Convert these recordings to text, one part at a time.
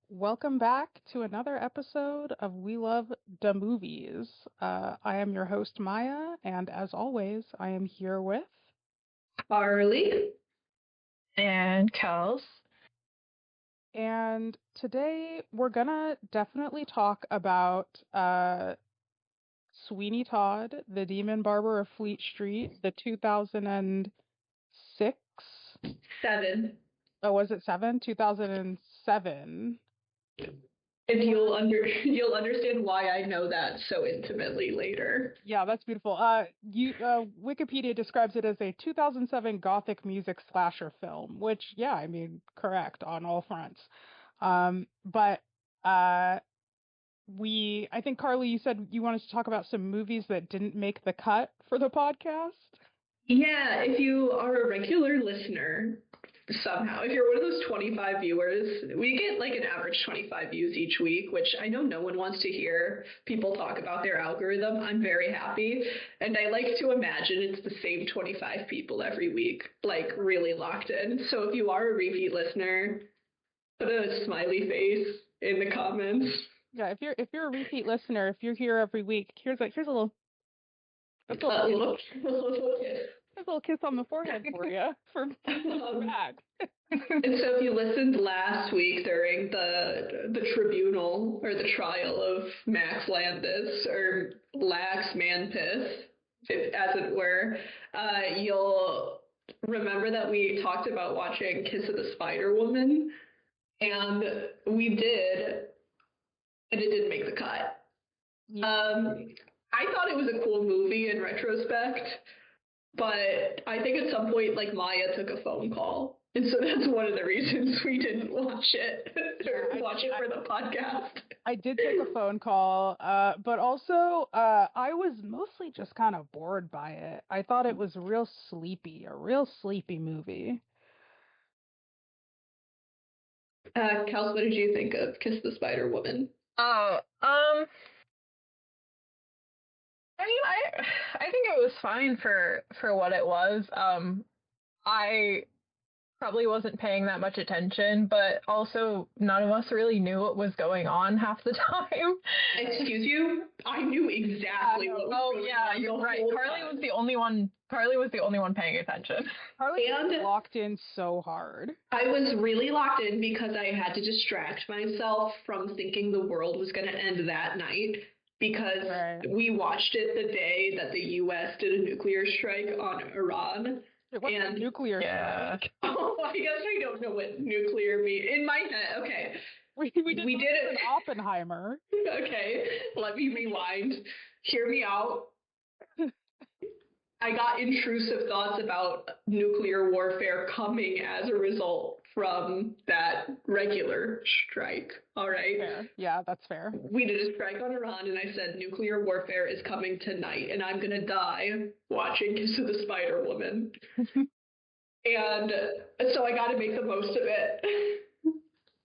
Welcome back to another episode of We Love the Movies. I am your host, Maya, and as always, I am here with. Harley. And Kels. And today we're gonna definitely talk about Sweeney Todd, the Demon Barber of Fleet Street, the 2006. 7. Oh, was it 7? 2007. And you'll understand why I know that so intimately later. Yeah, that's beautiful. Wikipedia describes it as a 2007 gothic music slasher film, which, yeah, I mean, correct on all fronts. But I think Carly, you said you wanted to talk about some movies that didn't make the cut for the podcast. Yeah, if you are a regular listener, somehow, if you're one of those 25 viewers, we get like an average 25 views each week, which I know no one wants to hear people talk about their algorithm. I'm very happy. And I like to imagine it's the same 25 people every week, like really locked in. So if you are a repeat listener, put a smiley face in the comments. Yeah, if you're a repeat listener, if you're here every week, here's a little A little kiss. a little kiss on the forehead for you for back. And so if you listened last week during the tribunal or the trial of Max Landis or Lax Manpith, as it were, you'll remember that we talked about watching Kiss of the Spider Woman, and we did, and it didn't make the cut. I thought it was a cool movie in retrospect, but I think at some point, like, Maya took a phone call. And so that's one of the reasons we didn't watch it, or watch it for the podcast. I did take a phone call, but also I was mostly just kind of bored by it. I thought it was a real sleepy movie. Kels, what did you think of Kiss the Spider Woman? Oh, I think it was fine for what it was. I probably wasn't paying that much attention, but also none of us really knew what was going on half the time. Excuse you? I knew exactly what was going on. Yeah, you're right. Carly was the only one paying attention. Carly was locked in so hard. I was really locked in because I had to distract myself from thinking the world was going to end that night, because we watched it the day that the U.S. did a nuclear strike on Iran. It wasn't a nuclear strike. Oh, I guess I don't know what nuclear means. In my head, okay. We did it. Oppenheimer. Okay, let me rewind. Hear me out. I got intrusive thoughts about nuclear warfare coming as a result from that regular strike. All right? Fair. Yeah, that's fair. We did a strike on Iran, and I said nuclear warfare is coming tonight, and I'm going to die watching Kiss of the Spider Woman. And so I got to make the most of it.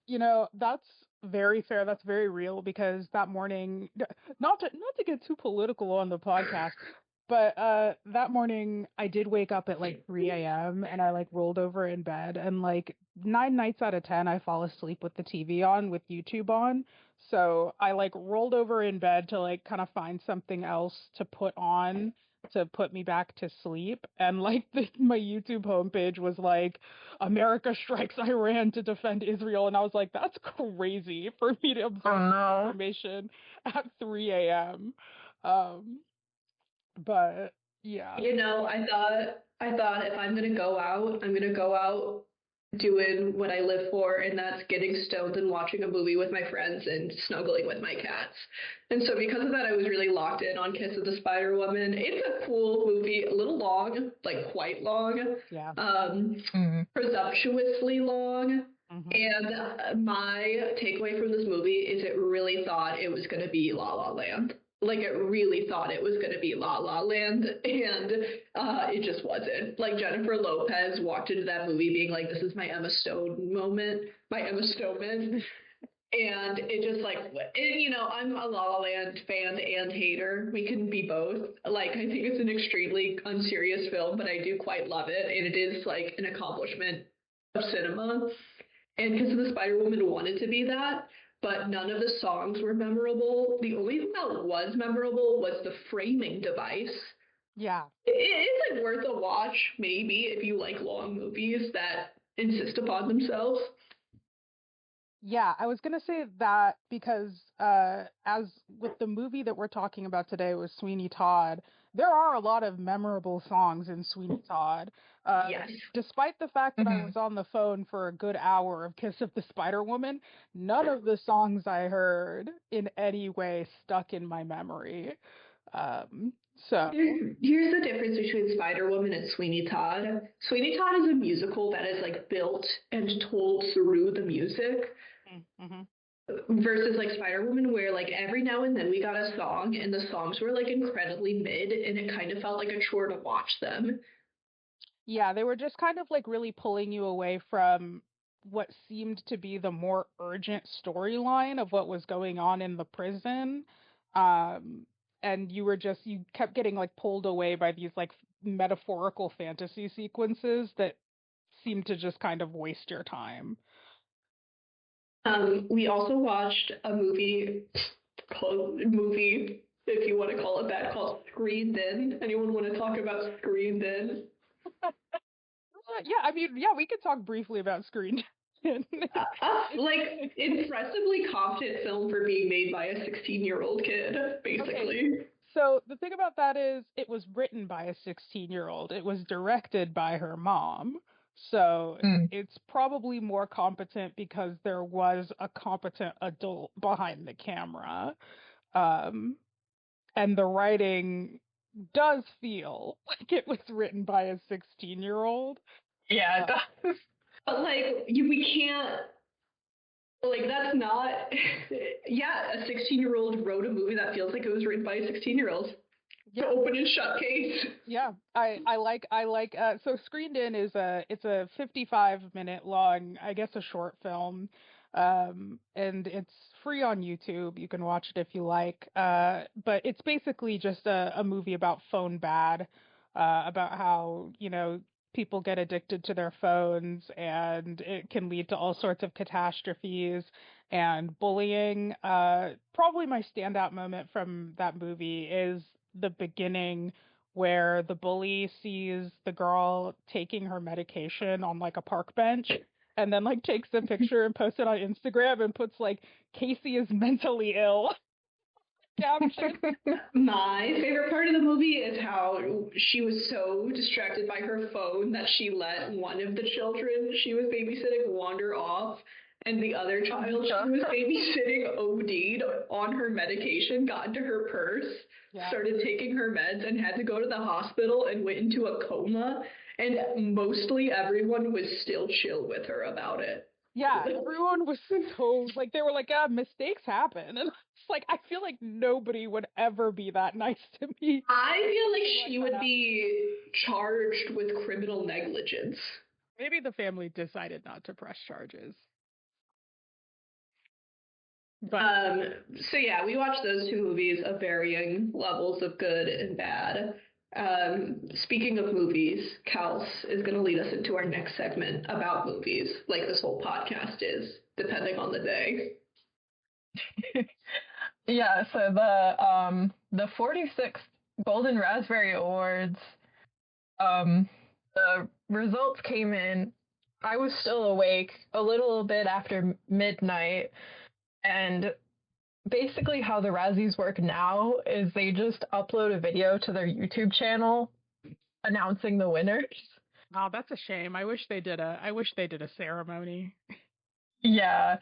You know, that's very fair. That's very real, because that morning, not to get too political on the podcast, but that morning I did wake up at like 3 a.m. and I like rolled over in bed, and like 9 nights out of 10 I fall asleep with the TV on with YouTube on. So I like rolled over in bed to like kind of find something else to put on to put me back to sleep, and like my YouTube homepage was like, America strikes Iran to defend Israel, and I was like, that's crazy for me to absorb information at 3 a.m. But yeah. You know, I thought if I'm gonna go out, I'm gonna go out doing what I live for, and that's getting stoned and watching a movie with my friends and snuggling with my cats. And so because of that, I was really locked in on Kiss of the Spider Woman. It's a cool movie, a little long, like quite long. Yeah. Presumptuously long. And my takeaway from this movie is it really thought it was going to be La La Land. Like, it really thought it was going to be La La Land, and it just wasn't. Like, Jennifer Lopez walked into that movie being like, this is my Emma Stone moment, my Emma Stoneman. And it just like, and, you know, I'm a La La Land fan and hater. We can be both. Like, I think it's an extremely unserious film, but I do quite love it. And it is like an accomplishment of cinema. And because the Spider-Woman wanted to be that, but none of the songs were memorable. The only thing that was memorable was the framing device. Yeah. It's like worth a watch, maybe, if you like long movies that insist upon themselves. Yeah, I was gonna say that because as with the movie that we're talking about today with Sweeney Todd, there are a lot of memorable songs in Sweeney Todd. Yes. Despite the fact that I Mhm. was on the phone for a good hour of Kiss of the Spider Woman, none of the songs I heard in any way stuck in my memory. So Here's the difference between Spider-Woman and Sweeney Todd. Sweeney Todd is a musical that is like built and told through the music mhm. versus like Spider-Woman where like every now and then we got a song and the songs were like incredibly mid and it kind of felt like a chore to watch them. Yeah, they were just kind of like really pulling you away from what seemed to be the more urgent storyline of what was going on in the prison. Um, and you kept getting like pulled away by these like metaphorical fantasy sequences that seemed to just kind of waste your time. We also watched a movie, if you want to call it that, called Screened In. Anyone want to talk about Screened In? Yeah, I mean, yeah, we could talk briefly about Screen. Like impressively competent film for being made by a 16-year-old kid, basically. Okay. So the thing about that is it was written by a 16-year-old. It was directed by her mom. So Mm. it's probably more competent because there was a competent adult behind the camera. Um, and the writing does feel like it was written by a 16-year-old. Yeah, it does. But like we can't like that's not yeah, a 16-year-old wrote a movie that feels like it was written by a 16-year-old. Yeah. Open and shut case. Yeah, I like so Screened In is it's a 55-minute long, I guess, a short film. And it's free on YouTube. You can watch it if you like. But it's basically just a movie about phone bad, about how, people get addicted to their phones and it can lead to all sorts of catastrophes and bullying. Probably my standout moment from that movie is the beginning where the bully sees the girl taking her medication on like a park bench and then like takes a picture and posts it on Instagram and puts like Casey is mentally ill caption. My favorite part of the movie is how she was so distracted by her phone that she let one of the children she was babysitting wander off, and the other child she was babysitting OD'd on her medication, got into her purse, Yeah. started taking her meds, and had to go to the hospital and went into a coma. And mostly everyone was still chill with her about it. Yeah, everyone was so like they were like, mistakes happen. And it's like I feel like nobody would ever be that nice to me. I feel like she would be charged with criminal negligence. Maybe the family decided not to press charges. But So yeah, we watched those two movies of varying levels of good and bad. Speaking of movies, Kels is going to lead us into our next segment about movies, like this whole podcast is, depending on the day. Yeah, so the 46th Golden Raspberry Awards, the results came in. I was still awake a little bit after midnight, and basically how the Razzies work now is they just upload a video to their YouTube channel announcing the winners. oh, that's a shame. I wish they did a ceremony. Yeah.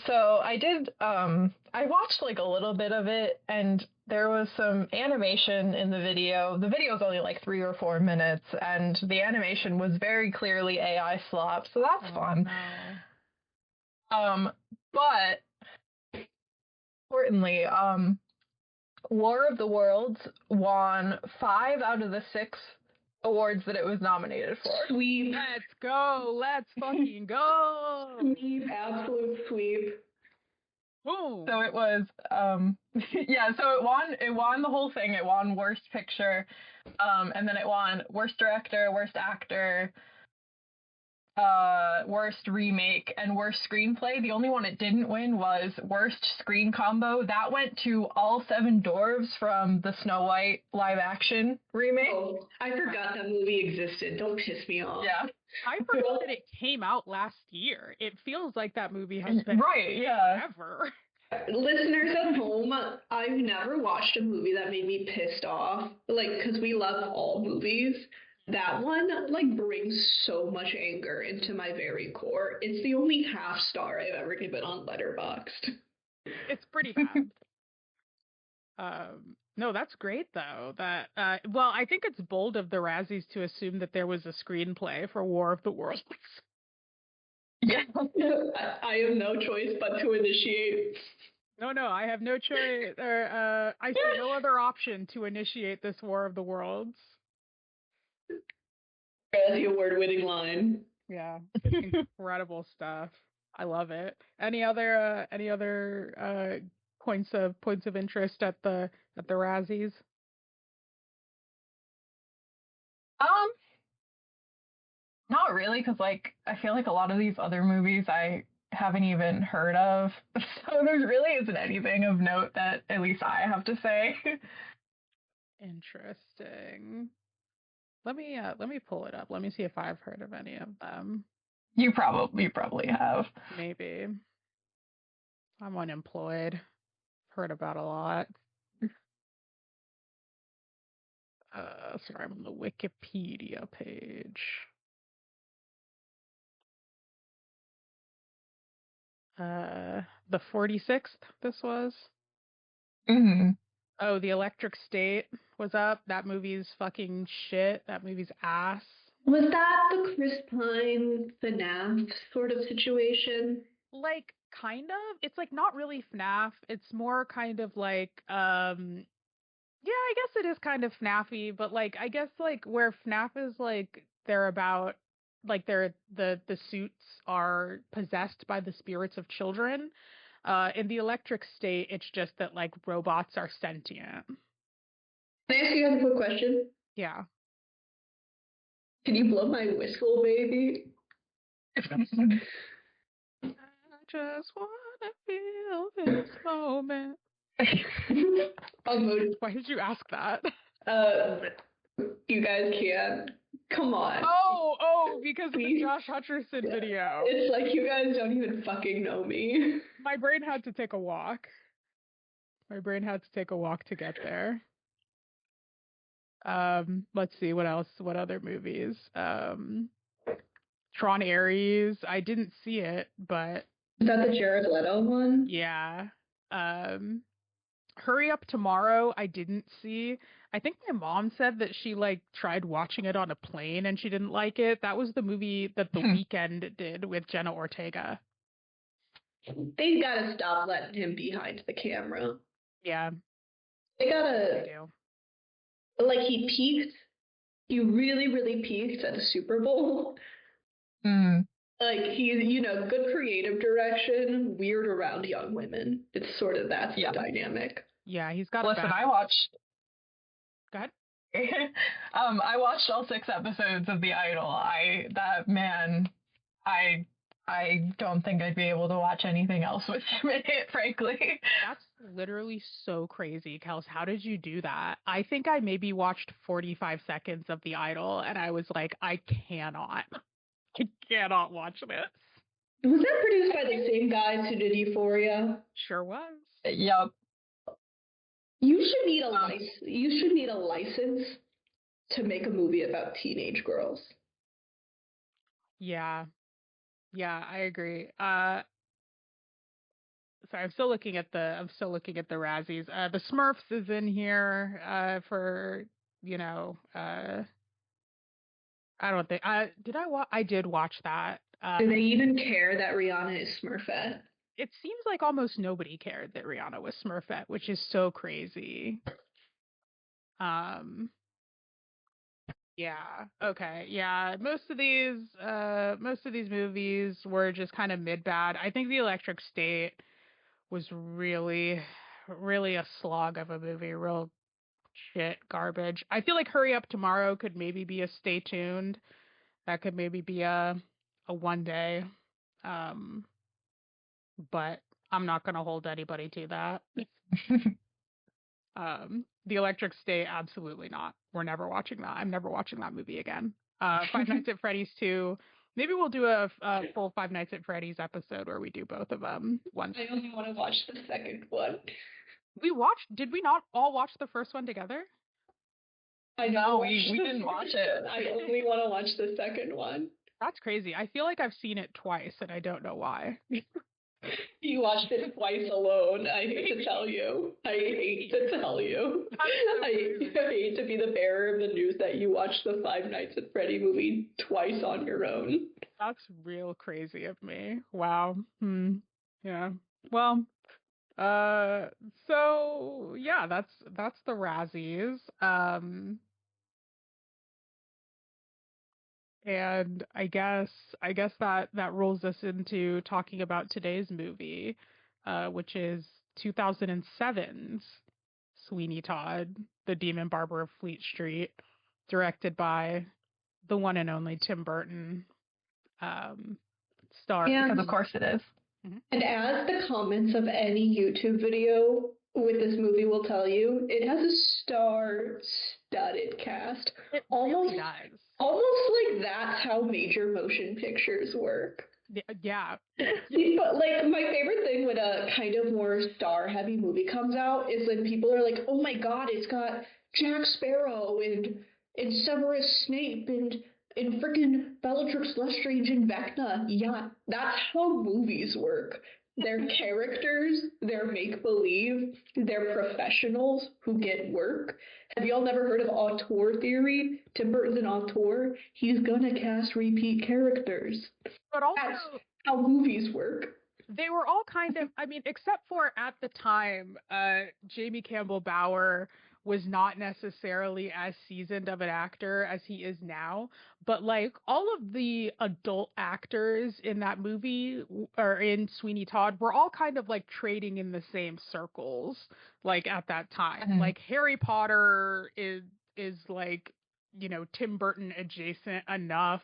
So I watched like a little bit of it, and there was some animation in the video. The video is only like 3 or 4 minutes, and the animation was very clearly AI slop, so that's fun. No. But importantly, War of the Worlds won 5 out of the 6 awards that it was nominated for. Sweep. Let's go. Let's fucking go. Sweep, absolute sweep. Boom. So it was, yeah, so it won the whole thing. It won Worst Picture, and then it won Worst Director, Worst Actor, worst remake, and worst screenplay. The only one it didn't win was worst screen combo. That went to All Seven Dwarves from the Snow White live action remake. Oh, I forgot that movie existed. Don't piss me off. Yeah. I forgot that it came out last year. It feels like that movie has been right, yeah. forever. Listeners at home, I've never watched a movie that made me pissed off. Like, because we love all movies. That one, like, brings so much anger into my very core. It's the only half star I've ever given on Letterboxd. It's pretty bad. No, that's great though. That well, I think it's bold of the Razzies to assume that there was a screenplay for War of the Worlds. Yeah. I have no choice but to initiate. No, I have no choice, or I see no other option to initiate this War of the Worlds. Razzie award-winning line. Yeah, incredible stuff. I love it. Any other points of interest at the Razzies? Not really, because like I feel like a lot of these other movies I haven't even heard of, so there really isn't anything of note that at least I have to say. Interesting. Let me pull it up. Let me see if I've heard of any of them. You probably have. Maybe. I'm unemployed. Heard about a lot. Sorry, I'm on the Wikipedia page. The 46th, this was. Mm-hmm. Oh, The Electric State was up. That movie's fucking shit. That movie's ass. Was that the Chris Pine FNAF sort of situation? Like, kind of. It's like not really FNAF. It's more kind of like, yeah, I guess it is kind of FNAF-y, but like, I guess like where FNAF is like, they're about, like the suits are possessed by the spirits of children. In The Electric State, it's just that like robots are sentient. Can I ask you guys a quick question? Yeah. Can you blow my whistle, baby? I just wanna feel this moment. Why did you ask that? You guys can't. Come on. Oh, because of the Josh Hutcherson video. It's like you guys don't even fucking know me. My brain had to take a walk. To get there. Let's see, what else? What other movies? Tron Ares. I didn't see it, but Is that the Jared Leto one? yeah. Hurry Up Tomorrow, I didn't see. I think my mom said that she like tried watching it on a plane and she didn't like it. That was the movie that The Weeknd did with Jenna Ortega. They gotta stop letting him behind the camera. Yeah. They gotta. Like, he peaked. He really, really peaked at the Super Bowl. Mm. Like, he's, good creative direction, weird around young women. It's sort of that's the dynamic. Yeah, he's got. Listen, I watched. Go ahead. I watched all 6 episodes of The Idol. I don't think I'd be able to watch anything else with him in it, frankly. That's literally so crazy, Kels. How did you do that? I think I maybe watched 45 seconds of The Idol and I was like, I cannot watch this. Was that produced by the same guys who did Euphoria? Sure was. Yep. You should need a license to make a movie about teenage girls. Yeah, I agree. Sorry, I'm still looking at the Razzies. The Smurfs is in here for, I don't think I did watch that. Do they even care that Rihanna is Smurfette? It seems like almost nobody cared that Rihanna was Smurfette, which is so crazy. Yeah. Okay. Yeah. Most of these movies were just kind of mid-bad. I think The Electric State was really, really a slog of a movie. Real shit garbage. I feel like Hurry Up Tomorrow could maybe be a stay tuned. That could maybe be a a one day. But I'm not gonna hold anybody to that. The Electric State, absolutely not. We're never watching that. I'm never watching that movie again. Five Nights at Freddy's 2. Maybe we'll do a full Five Nights at Freddy's episode where we do both of them. I only want to watch the second one. Did we not all watch the first one together? I know, we didn't watch it. I only want to watch the second one. That's crazy. I feel like I've seen it twice and I don't know why. You watched it twice alone. I hate to tell you. I hate to be the bearer of the news that you watched the Five Nights at Freddy movie twice on your own. That's real crazy of me. Wow. Yeah. Well, so yeah, that's the Razzies. And I guess that rolls us into talking about today's movie, which is 2007's Sweeney Todd, the Demon Barber of Fleet Street, directed by the one and only Tim Burton. Because of course it is. And as the comments of any YouTube video with this movie will tell you, it has a star-studded cast. It really does. Almost like that's how major motion pictures work. Yeah. But like my favorite thing when a kind of more star-heavy movie comes out is when people are like, "Oh my God, it's got Jack Sparrow and Severus Snape and frickin' Bellatrix Lestrange and Vecna." Yeah, that's how movies work. They're characters, they're make-believe, they're professionals who get work. Have y'all never heard of auteur theory? Tim Burton's an auteur. He's gonna cast repeat characters. But also, that's how movies work. They were all kind of, I mean, except for at the time, Jamie Campbell Bower was not necessarily as seasoned of an actor as he is now, but like all of the adult actors in that movie or in Sweeney Todd were all kind of like trading in the same circles, like at that time. Mm-hmm. Like Harry Potter is like, you know, Tim Burton adjacent enough,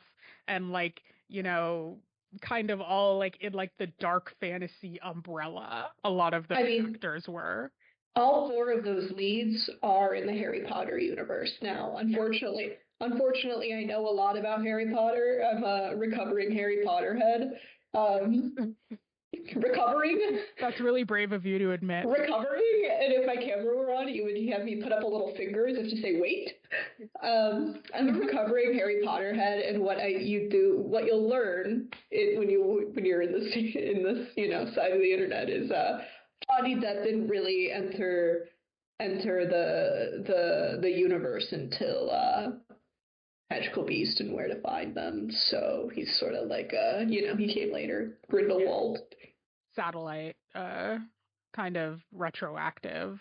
and like, you know, kind of all like in like the dark fantasy umbrella a lot of the actors were. All four of those leads are in the Harry Potter universe now. Unfortunately, I know a lot about Harry Potter. I'm a recovering Harry Potter head. Recovering? That's really brave of you to admit. Recovering? And if my camera were on, you would have me put up a little finger as if to say, wait. I'm a recovering Harry Potter head, and what you'll learn when you're in this you know side of the internet is Johnny Depp didn't really enter the universe until Magical Beast and Where to Find Them. So he's sort of like he came later. Grindelwald. Satellite, kind of retroactive.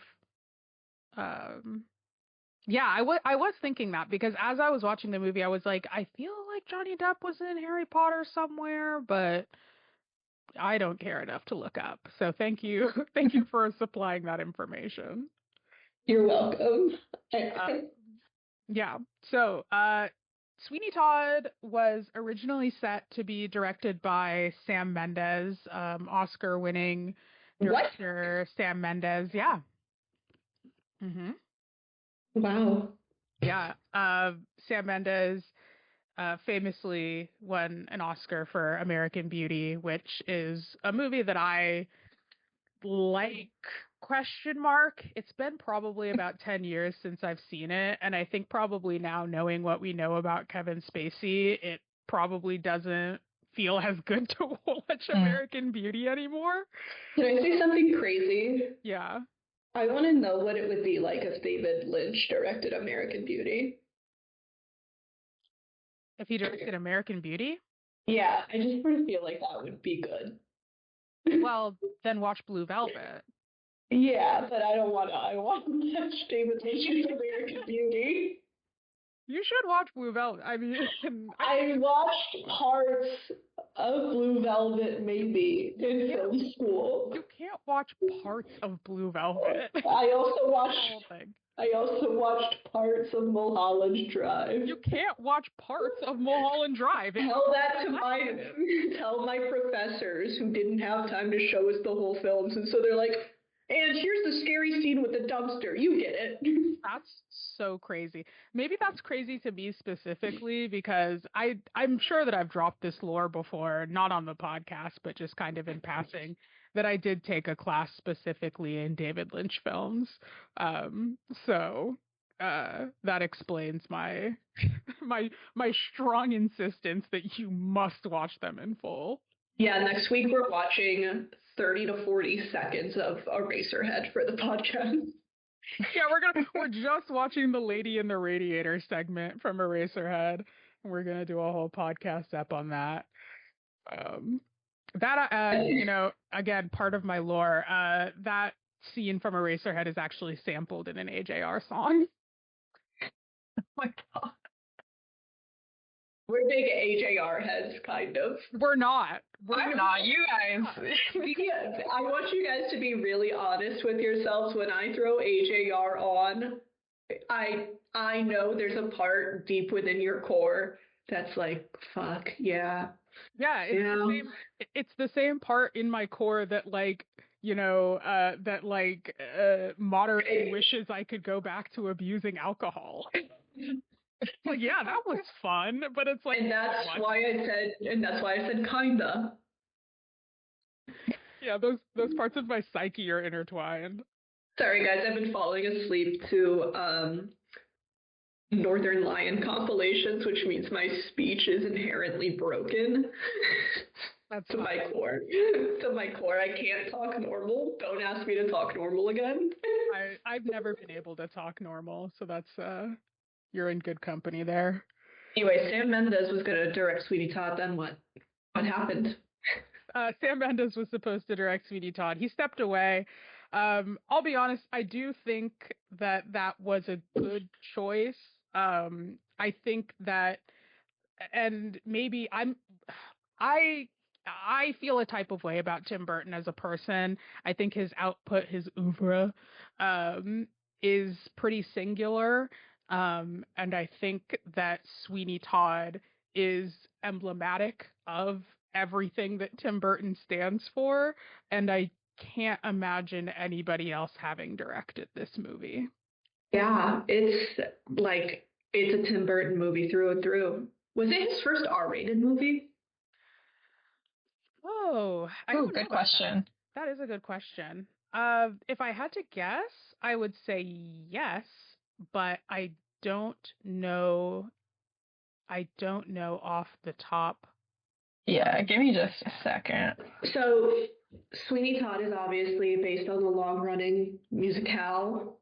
Yeah, I was thinking that because as I was watching the movie, I was like, I feel like Johnny Depp was in Harry Potter somewhere, but I don't care enough to look up. So thank you for supplying that information. You're welcome. Yeah. So, Sweeney Todd was originally set to be directed by Sam Mendes, Oscar-winning director. What? Sam Mendes. Yeah. Mm-hmm. Wow. Yeah. Sam Mendes famously won an Oscar for American Beauty, which is a movie that I like, ? It's been probably about 10 years since I've seen it, and I think probably now, knowing what we know about Kevin Spacey, it probably doesn't feel as good to watch American Beauty anymore. Can I say something crazy? Yeah. I want to know what it would be like if David Lynch directed American Beauty. If he directed American Beauty? Yeah, I just sort of feel like that would be good. Well, then watch Blue Velvet. Yeah, but I want to watch David Lynch's American Beauty. You should watch Blue Velvet. I mean, I watched parts of Blue Velvet maybe in film school. you can't watch parts of Blue Velvet. I also The watched whole thing. I also watched parts of Mulholland Drive. You can't watch parts of Mulholland Drive. Tell my professors who didn't have time to show us the whole films, and so they're like, and here's the scary scene with the dumpster. You get it. That's so crazy. Maybe that's crazy to me specifically because I'm sure that I've dropped this lore before, not on the podcast, but just kind of in passing, that I did take a class specifically in David Lynch films. So that explains my my strong insistence that you must watch them in full. Yeah, next week we're watching 30 to 40 seconds of Eraserhead for the podcast. Yeah, we're just watching the Lady in the Radiator segment from Eraserhead. We're gonna do a whole podcast up on that. Again, part of my lore. That scene from Eraserhead is actually sampled in an AJR song. Oh my god. We're big AJR heads, kind of. We're not. I'm not. You guys. I want you guys to be really honest with yourselves. When I throw AJR on, I know there's a part deep within your core that's like, fuck, yeah. Yeah, it's the same part in my core that moderately wishes I could go back to abusing alcohol. Like, yeah, that was fun, but it's like, and that's why I said kinda. Yeah, those parts of my psyche are intertwined. Sorry guys, I've been falling asleep to Northern Lion compilations, which means my speech is inherently broken. That's to my core. To my core, I can't talk normal. Don't ask me to talk normal again. I've never been able to talk normal, so that's you're in good company there. Anyway, Sam Mendes was gonna direct Sweeney Todd, then what? What happened? Sam Mendes was supposed to direct Sweeney Todd. He stepped away. I'll be honest, I do think that was a good choice. I think that, and maybe I feel a type of way about Tim Burton as a person. I think his output, his oeuvre, is pretty singular. And I think that Sweeney Todd is emblematic of everything that Tim Burton stands for. And I can't imagine anybody else having directed this movie. Yeah, it's a Tim Burton movie through and through. Was it his first R-rated movie? Good question. That is a good question. If I had to guess, I would say yes, but I don't know off the top. Yeah, give me just a second. So Sweeney Todd is obviously based on the long-running musicale,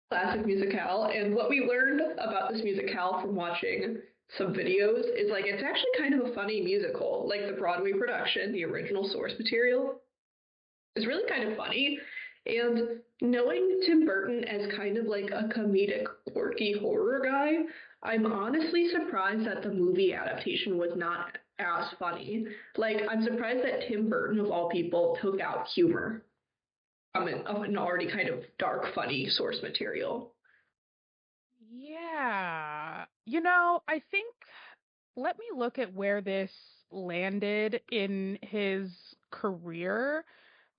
classic musicale, and what we learned about this musicale from watching some videos is it's actually kind of a funny musical. Like the Broadway production, the original source material, is really kind of funny. And knowing Tim Burton as kind of like a comedic, quirky horror guy, I'm honestly surprised that the movie adaptation was not as funny. I'm surprised that Tim Burton, of all people, took out humor of an already kind of dark, funny source material. Yeah. I think, let me look at where this landed in his career,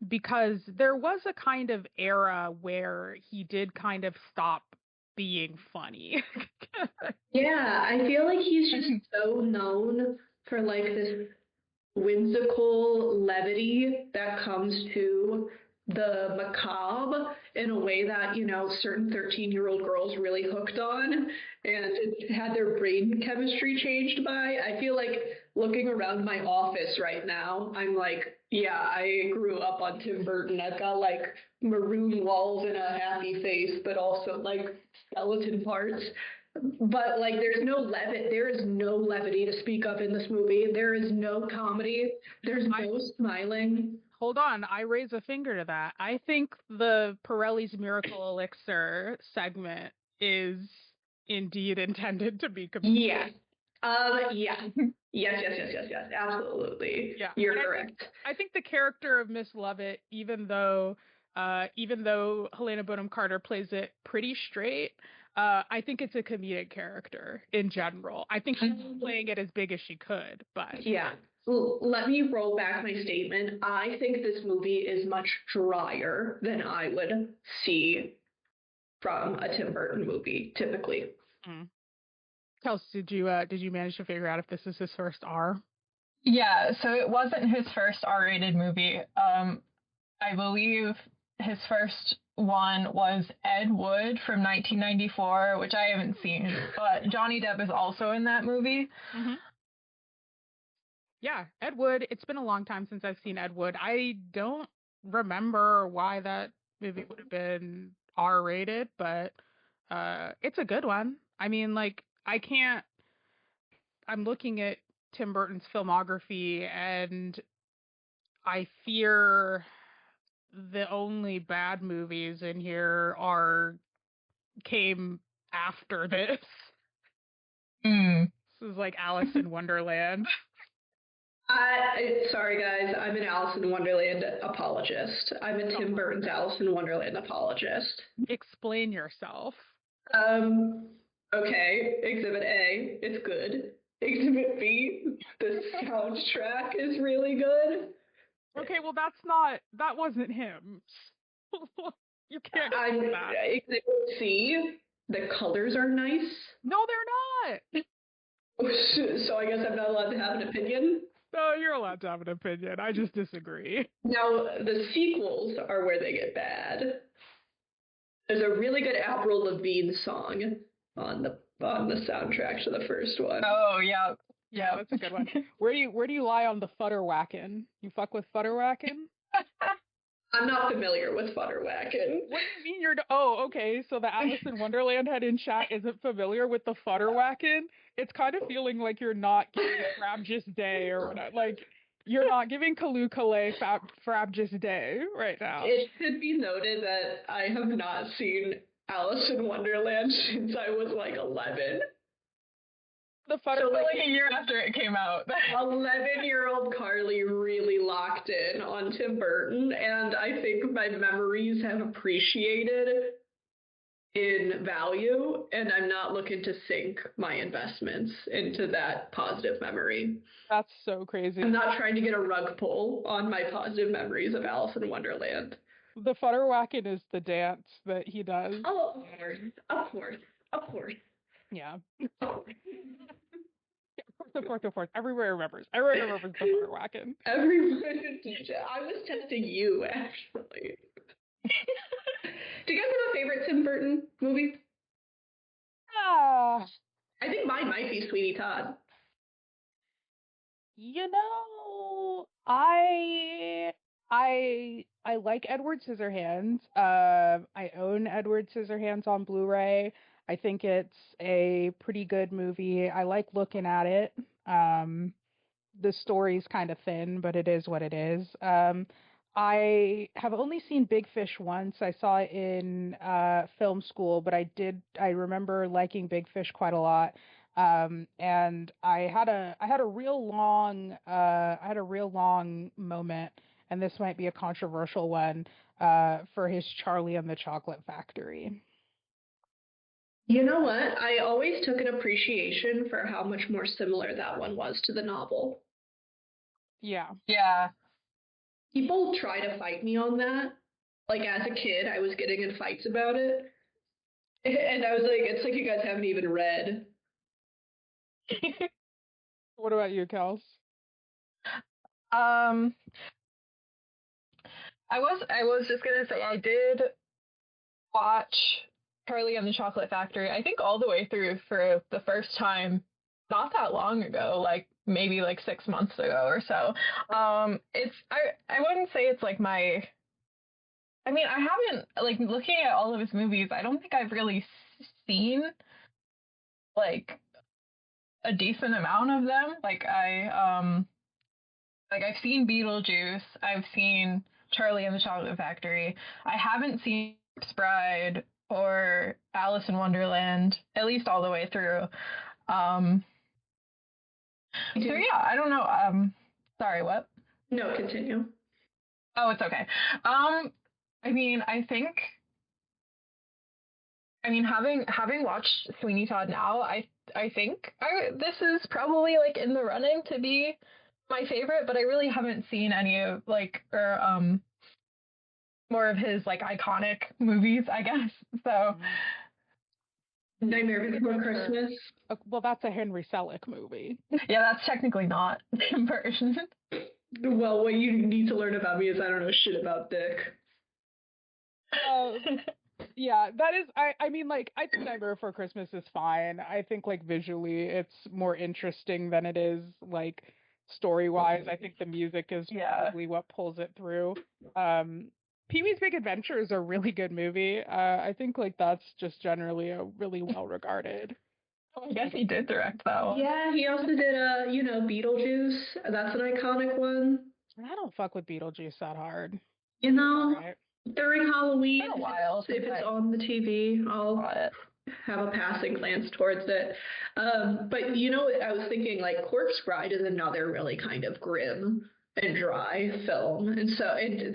because there was a kind of era where he did kind of stop being funny. Yeah, I feel like he's just so known for this whimsical levity that comes to the macabre in a way that, certain 13-year-old girls really hooked on and it had their brain chemistry changed by. I feel like looking around my office right now, I'm like, yeah, I grew up on Tim Burton. I've got maroon walls and a happy face, but also skeleton parts. But there is no levity to speak of in this movie. There is no comedy. There's no smiling. Hold on, I raise a finger to that. I think the Pirelli's Miracle Elixir segment is indeed intended to be comedic. Yeah. Yeah. Yes. Absolutely. Yeah. You're correct. I think the character of Miss Lovett, even though Helena Bonham Carter plays it pretty straight, I think it's a comedic character in general. I think she's playing it as big as she could, but yeah. Let me roll back my statement. I think this movie is much drier than I would see from a Tim Burton movie, typically. Kels, did you manage to figure out if this is his first R? Yeah, so it wasn't his first R-rated movie. I believe his first one was Ed Wood from 1994, which I haven't seen, but Johnny Depp is also in that movie. Mm-hmm. Yeah, Ed Wood. It's been a long time since I've seen Ed Wood. I don't remember why that movie would have been R-rated, but it's a good one. I mean, like, I'm looking at Tim Burton's filmography, and I fear the only bad movies in here came after this. This is like Alice in Wonderland. Sorry guys, I'm an Alice in Wonderland apologist. I'm a Tim Burton's Alice in Wonderland apologist. Explain yourself. Okay, Exhibit A, it's good. Exhibit B, the soundtrack is really good. Okay, well that wasn't him. You can't do that. Exhibit C, the colors are nice. No, they're not. So I guess I'm not allowed to have an opinion? No, you're allowed to have an opinion. I just disagree. Now, the sequels are where they get bad. There's a really good Avril Lavigne song on the soundtrack to the first one. Oh, yeah. Yeah, that's a good one. Where do you lie on the Futterwhackin'? You fuck with Futterwhackin'? I'm not familiar with Futterwhackin'. What do you mean oh, okay, so the Alice in Wonderland head in chat isn't familiar with the Futterwhackin'? It's kind of feeling like you're not giving Frabjous Day or whatever. Like, you're not giving Kalu Kalay Frabjous Day right now. It should be noted that I have not seen Alice in Wonderland since I was like 11. So like a year after it came out. 11-year-old Carly really locked in on Tim Burton, and I think my memories have appreciated in value, and I'm not looking to sink my investments into that positive memory. That's so crazy. I'm not trying to get a rug pull on my positive memories of Alice in Wonderland. The Futterwhackin' is the dance that he does. Oh, of course. Yeah. Of course. Everybody remembers the Futterwhackin'. Everyone. I was testing you, actually. Do you guys have a favorite Tim Burton movie? I think mine might be Sweeney Todd. You know, I like Edward Scissorhands. I own Edward Scissorhands on Blu-ray. I think it's a pretty good movie. I like looking at it. The story's kind of thin, but it is what it is. I have only seen Big Fish once. I saw it in film school, but I remember liking Big Fish quite a lot. And I had a real long moment, and this might be a controversial one, for his Charlie and the Chocolate Factory. You know what? I always took an appreciation for how much more similar that one was to the novel. Yeah. Yeah. People try to fight me on that. Like, as a kid, I was getting in fights about it. And I was like, it's like you guys haven't even read. What about you, Kels? I was just gonna say I did watch Charlie and the Chocolate Factory, I think all the way through for the first time not that long ago, like maybe like 6 months ago or so. I wouldn't say it's like I haven't, like, looking at all of his movies, I don't think I've really seen like a decent amount of them. I've seen Beetlejuice, I've seen Charlie and the Chocolate Factory. I haven't seen Bride for Alice in Wonderland, at least all the way through. So yeah, I don't know. Sorry, what? No, continue. Oh, it's okay. I mean, having watched Sweeney Todd now, I think this is probably like in the running to be my favorite, but I really haven't seen any of more of his like iconic movies, I guess. So Nightmare Before Christmas. Well, that's a Henry Selick movie. Yeah, that's technically not Tim Burton. Well, what you need to learn about me is I don't know shit about Dick. Yeah, that is. I mean, like, I think Nightmare Before Christmas is fine. I think, like, visually, it's more interesting than it is, like, story-wise. I think the music is probably what pulls it through. Pee-wee's Big Adventure is a really good movie. I think, like, that's just generally a really well-regarded. I guess he did direct that one. Yeah, he also did Beetlejuice. That's an iconic one. I don't fuck with Beetlejuice that hard. You know, during Halloween, if it's on the TV, I'll have a passing glance towards it. But you know, I was thinking like Corpse Bride is another really kind of grim and dry film, and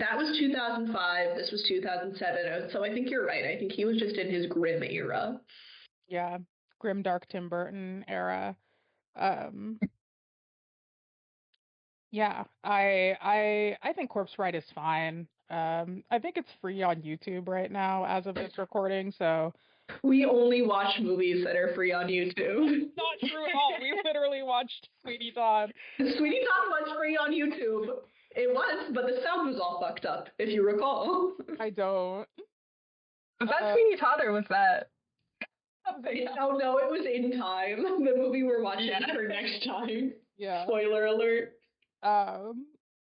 that was 2005. This was 2007. So I think you're right. I think he was just in his grim era. Yeah, grim dark Tim Burton era. Yeah, I think Corpse Bride is fine. I think it's free on YouTube right now as of this recording, so we only watch movies that are free on YouTube. Not true at all. We literally watched Sweeney Todd. Sweeney Todd was free on YouTube. It was, but the sound was all fucked up, if you recall. I don't. Was that Sweeney Todd or was that? Oh no, it was In Time, the movie we're watching for next time. Yeah. Spoiler alert.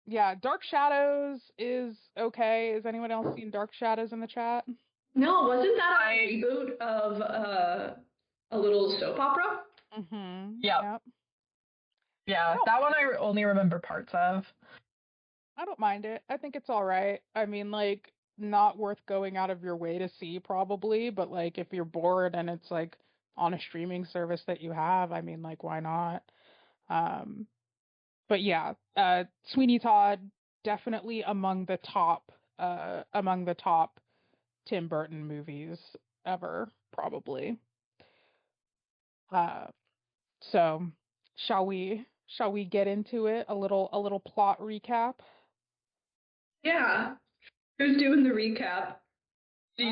Yeah, Dark Shadows is okay. Has anyone else seen Dark Shadows in the chat? No, wasn't that a reboot of a little soap opera? Mm-hmm. Yep. Yeah, that one I only remember parts of. I don't mind it. I think it's all right. I mean, like, not worth going out of your way to see probably, but like if you're bored and it's like on a streaming service that you have, I mean, like, why not? But yeah, Sweeney Todd definitely among the top Tim Burton movies ever, probably. So shall we get into it? A little plot recap? Yeah. Who's doing the recap? Do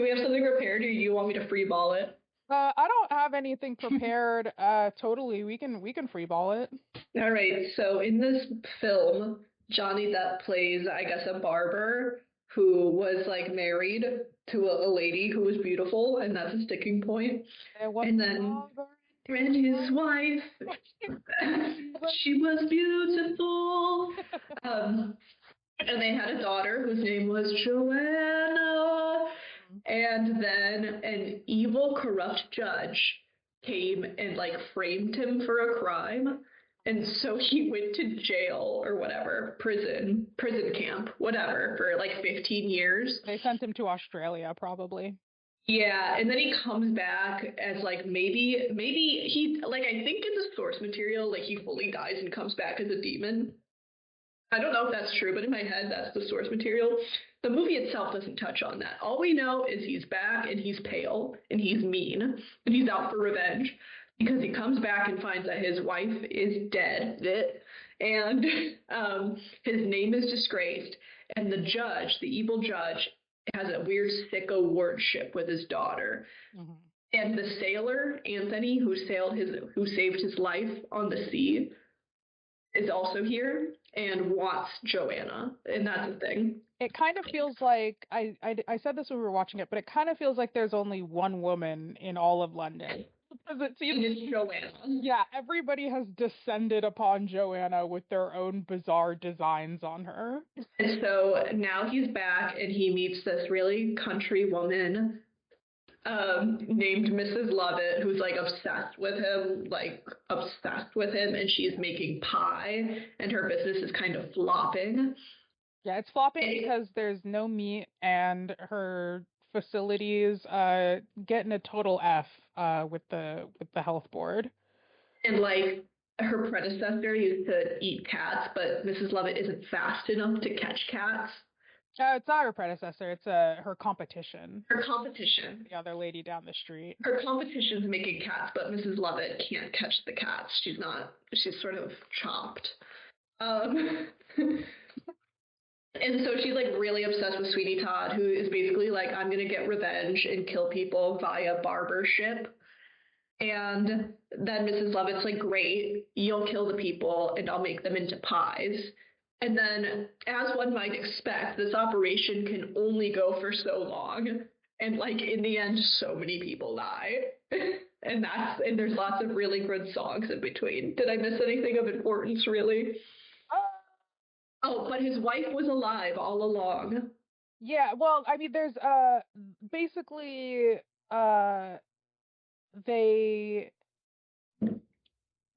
we have something prepared, or do you want me to freeball it? I don't have anything prepared. Totally, we can freeball it. All right. So in this film, Johnny Depp plays, I guess, a barber who was like married to a lady who was beautiful, and that's a sticking point. And then his wife, she was beautiful. And they had a daughter whose name was Joanna. And then an evil, corrupt judge came and like framed him for a crime. And so he went to jail or whatever, prison camp, whatever, for like 15 years. They sent him to Australia, probably. Yeah, and then he comes back as like maybe he, like, I think in the source material, like he fully dies and comes back as a demon. I don't know if that's true, but in my head, that's the source material. The movie itself doesn't touch on that. All we know is he's back and he's pale and he's mean and he's out for revenge because he comes back and finds that his wife is dead and his name is disgraced. And the judge, the evil judge, has a weird sicko wardship with his daughter. Mm-hmm. And the sailor, Anthony, who saved his life on the sea, is also here and wants Joanna, and that's the thing. It kind of feels like, I said this when we were watching it, but it kind of feels like there's only one woman in all of London. Because it seems it's Joanna. Yeah, everybody has descended upon Joanna with their own bizarre designs on her. And so now he's back and he meets this really country woman named Mrs. Lovett, who's like obsessed with him, and she's making pie, and her business is kind of flopping. Yeah, it's flopping because there's no meat, and her facilities, getting a total F with the health board. And like her predecessor used to eat cats, but Mrs. Lovett isn't fast enough to catch cats. It's not her predecessor, it's her competition. Her competition. The other lady down the street. Her competition's making cats, but Mrs. Lovett can't catch the cats. She's sort of chopped. And so she's like really obsessed with Sweeney Todd, who is basically like, I'm gonna get revenge and kill people via barbership. And then Mrs. Lovett's like, great, you'll kill the people and I'll make them into pies. And then, as one might expect, this operation can only go for so long. And like in the end, so many people die. And there's lots of really good songs in between. Did I miss anything of importance, really? Oh, but his wife was alive all along. Yeah, well, I mean, there's basically they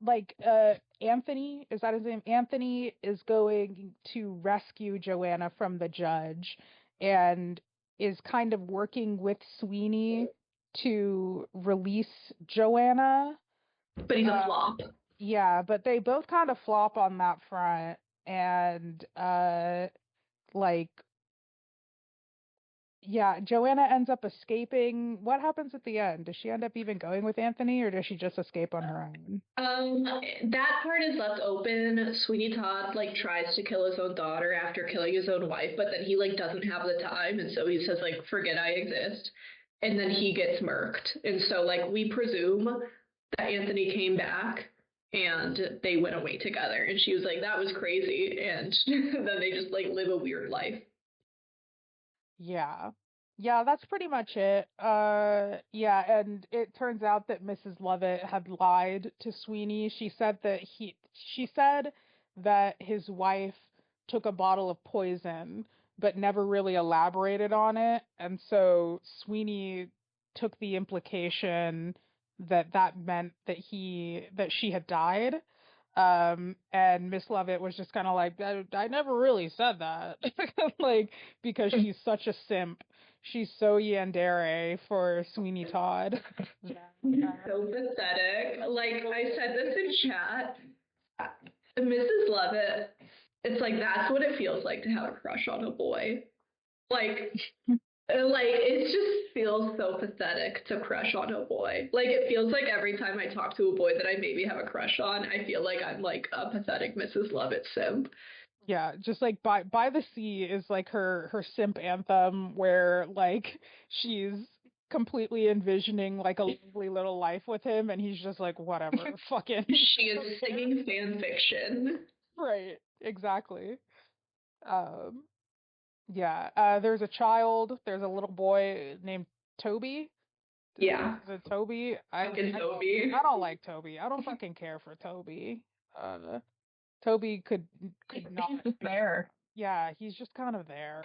like Anthony, is that his name? Anthony is going to rescue Joanna from the judge and is kind of working with Sweeney to release Joanna. But he's a flop. Yeah, but they both kind of flop on that front, and like yeah, Joanna ends up escaping. What happens at the end? Does she end up even going with Anthony, or does she just escape on her own? That part is left open. Sweeney Todd like tries to kill his own daughter after killing his own wife, but then he like doesn't have the time, and so he says like, forget I exist. And then he gets murked. And so like we presume that Anthony came back and they went away together. And she was like, that was crazy. And then they just like live a weird life. Yeah. Yeah, that's pretty much it. Yeah, and it turns out that Mrs. Lovett had lied to Sweeney. She said that his wife took a bottle of poison, but never really elaborated on it. And so Sweeney took the implication that meant that she had died. And Miss Lovett was just kind of like, I never really said that. Like, because she's such a simp. She's so yandere for Sweeney Todd. So pathetic. Like, I said this in chat. Mrs. Lovett, it's like, that's what it feels like to have a crush on a boy. Like it just feels so pathetic to crush on a boy. Like, it feels like every time I talk to a boy that I maybe have a crush on, I feel like I'm like a pathetic Mrs. Lovett simp. Yeah, just like by the Sea is like her simp anthem, where like she's completely envisioning like a lovely little life with him, and he's just like, whatever, fucking. She is singing fan fiction. Right, exactly. Yeah, there's a child, there's a little boy named Toby. Yeah. Is it Toby? Toby. I don't like Toby. I don't fucking care for Toby. Toby could not. He's just there. Yeah, he's just kind of there.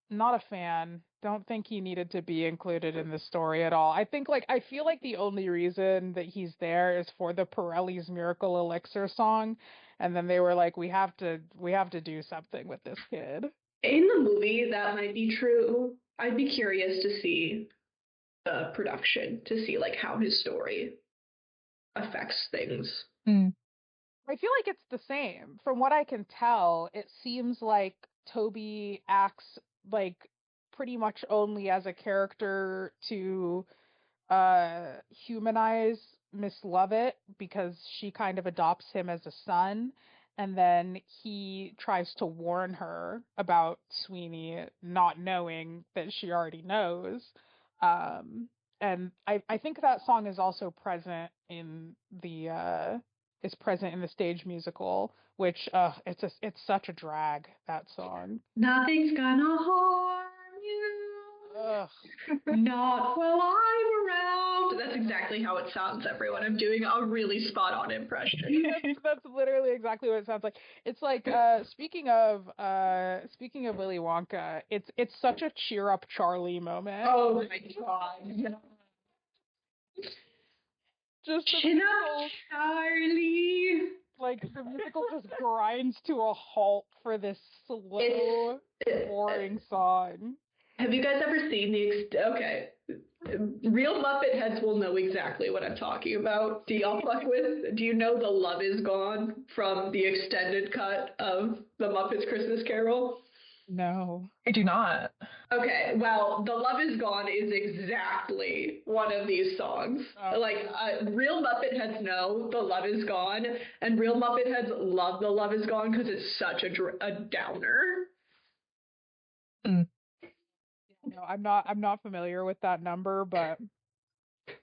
Not a fan. Don't think he needed to be included in the story at all. I feel like the only reason that he's there is for the Pirelli's Miracle Elixir song, and then they were like, we have to do something with this kid. In the movie, that might be true. I'd be curious to see the production, to see like how his story affects things. I feel like it's the same. From what I can tell, it seems like Toby acts like pretty much only as a character to humanize Miss Lovett, because she kind of adopts him as a son, and then he tries to warn her about Sweeney, not knowing that she already knows. And I think that song is also present in the stage musical, which it's such a drag, that song. Nothing's gonna harm you. Ugh. Not while I'm around. That's exactly how it sounds, everyone. I'm doing a really spot on impression. That's literally exactly what it sounds like. It's like speaking of Willy Wonka, it's such a cheer up Charlie moment. Oh my god. Yeah. Just the Chin up, Charlie. Like, the musical just grinds to a halt for this slow, boring song. Have you guys ever seen okay. Real Muppet heads will know exactly what I'm talking about. Do you know the Love Is Gone from the extended cut of the Muppets Christmas Carol? No. I do not. Okay, well, The Love Is Gone is exactly one of these songs. Oh. Real Muppet heads know The Love Is Gone, and real Muppet heads love The Love Is Gone because it's such a downer. No, I'm not familiar with that number, but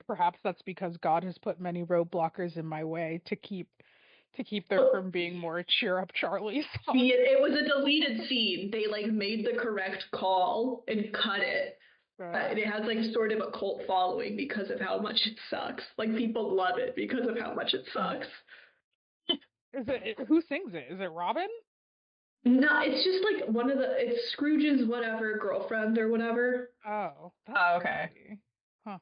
perhaps that's because God has put many roadblockers in my way to keep there from being more Cheer Up Charlie songs. It was a deleted scene. They made the correct call and cut it. It has sort of a cult following because of how much it sucks. People love it because of how much it sucks. Who sings it? Is it Robin? No, it's just it's Scrooge's whatever girlfriend or whatever. Oh. Okay. Crazy. Huh.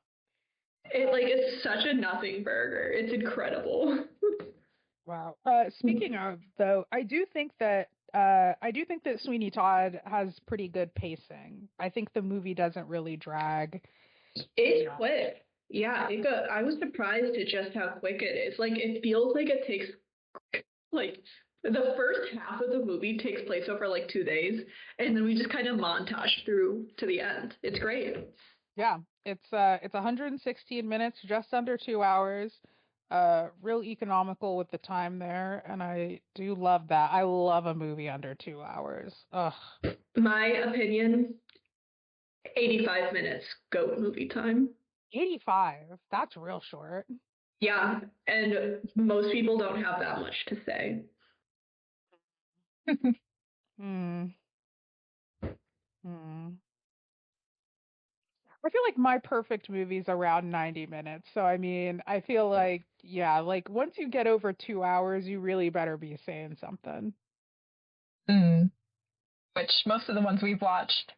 It's such a nothing burger. It's incredible. Wow. Speaking of, though, I do think that Sweeney Todd has pretty good pacing. I think the movie doesn't really drag. It's quick. Yeah, I was surprised at just how quick it is. It feels like it takes the first half of the movie takes place over 2 days, and then we just kind of montage through to the end. It's great. Yeah, it's 116 minutes, just under 2 hours. Real economical with the time there, and I do love that. I love a movie under 2 hours. Ugh. My opinion, 85 minutes, goat movie time. 85? That's real short. Yeah, and most people don't have that much to say. I feel like my perfect movie's around 90 minutes. So, I mean, I feel like, yeah, once you get over 2 hours, you really better be saying something. Which most of the ones we've watched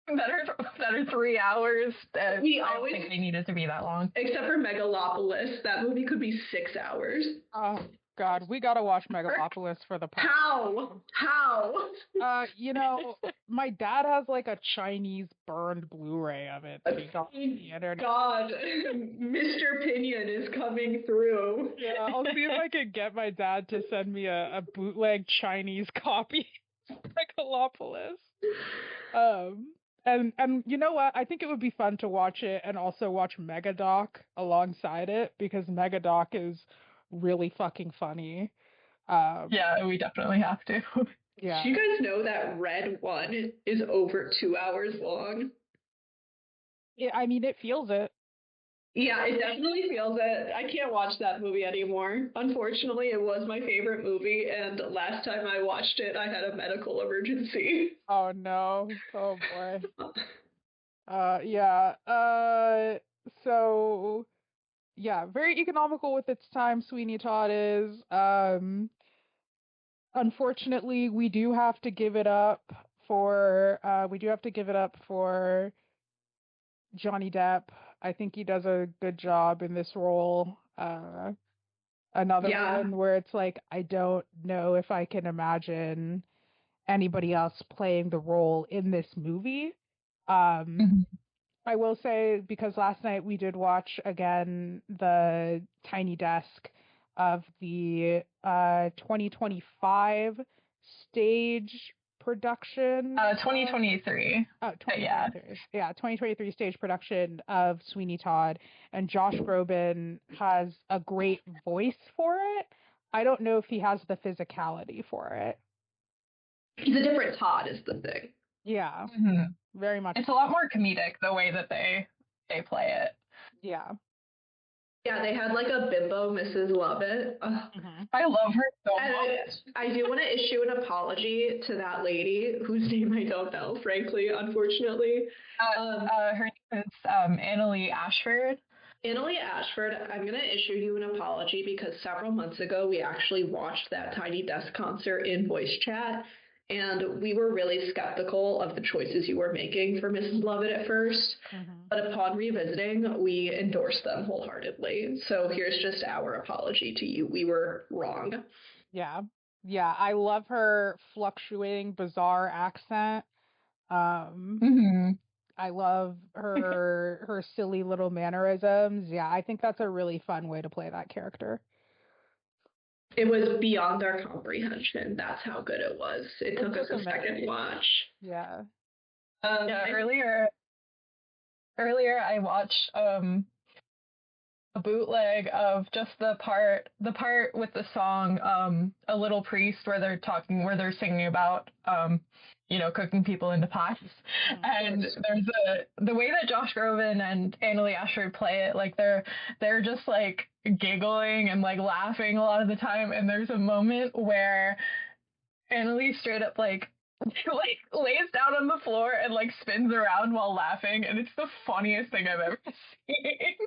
that are 3 hours, I don't think they needed to be that long. Except for Megalopolis. That movie could be 6 hours. Oh, God, we gotta watch Megalopolis for the podcast. How? My dad has a Chinese burned Blu-ray of it. God, Mr. Pinion is coming through. Yeah, I'll see if I can get my dad to send me a bootleg Chinese copy of Megalopolis. And you know what? I think it would be fun to watch it and also watch Megadoc alongside it because Megadoc is really fucking funny. Yeah, we definitely have to. Yeah. Do you guys know that Red One is over 2 hours long? Yeah, I mean, it feels it. Yeah, it definitely feels it. I can't watch that movie anymore. Unfortunately, it was my favorite movie, and last time I watched it, I had a medical emergency. Oh, no. Oh, boy. Yeah. So... Yeah, very economical with its time, Sweeney Todd is. Unfortunately, we do have to give it up for Johnny Depp. I think he does a good job in this role. Another one where it's I don't know if I can imagine anybody else playing the role in this movie. I will say, because last night we did watch again the Tiny Desk of the 2025 stage production. 2023. Oh, 2023. Yeah, 2023 stage production of Sweeney Todd. And Josh Groban has a great voice for it. I don't know if he has the physicality for it. He's a different Todd is the thing. Yeah, very much. It's a lot more comedic the way that they play it. Yeah. Yeah, they had a bimbo Mrs. Lovett. I love her so much. I do want to issue an apology to that lady whose name I don't know, frankly, unfortunately. Her name is Annalee Ashford. Annalee Ashford, I'm going to issue you an apology because several months ago we actually watched that Tiny Desk concert in voice chat. And we were really skeptical of the choices you were making for Mrs. Lovett at first. But upon revisiting, we endorsed them wholeheartedly. So here's just our apology to you. We were wrong. Yeah. Yeah. I love her fluctuating, bizarre accent. Um, I love her silly little mannerisms. Yeah, I think that's a really fun way to play that character. It was beyond our comprehension. That's how good it was. It took us a second watch. Yeah. Earlier I watched a bootleg of just the part with the song A Little Priest where they're singing about cooking people into pies. And there's the way that Josh Groban and Annalie Ashford play it, like they're just like giggling and like laughing a lot of the time, and there's a moment where Annalie straight up like lays down on the floor and like spins around while laughing, and it's the funniest thing I've ever seen.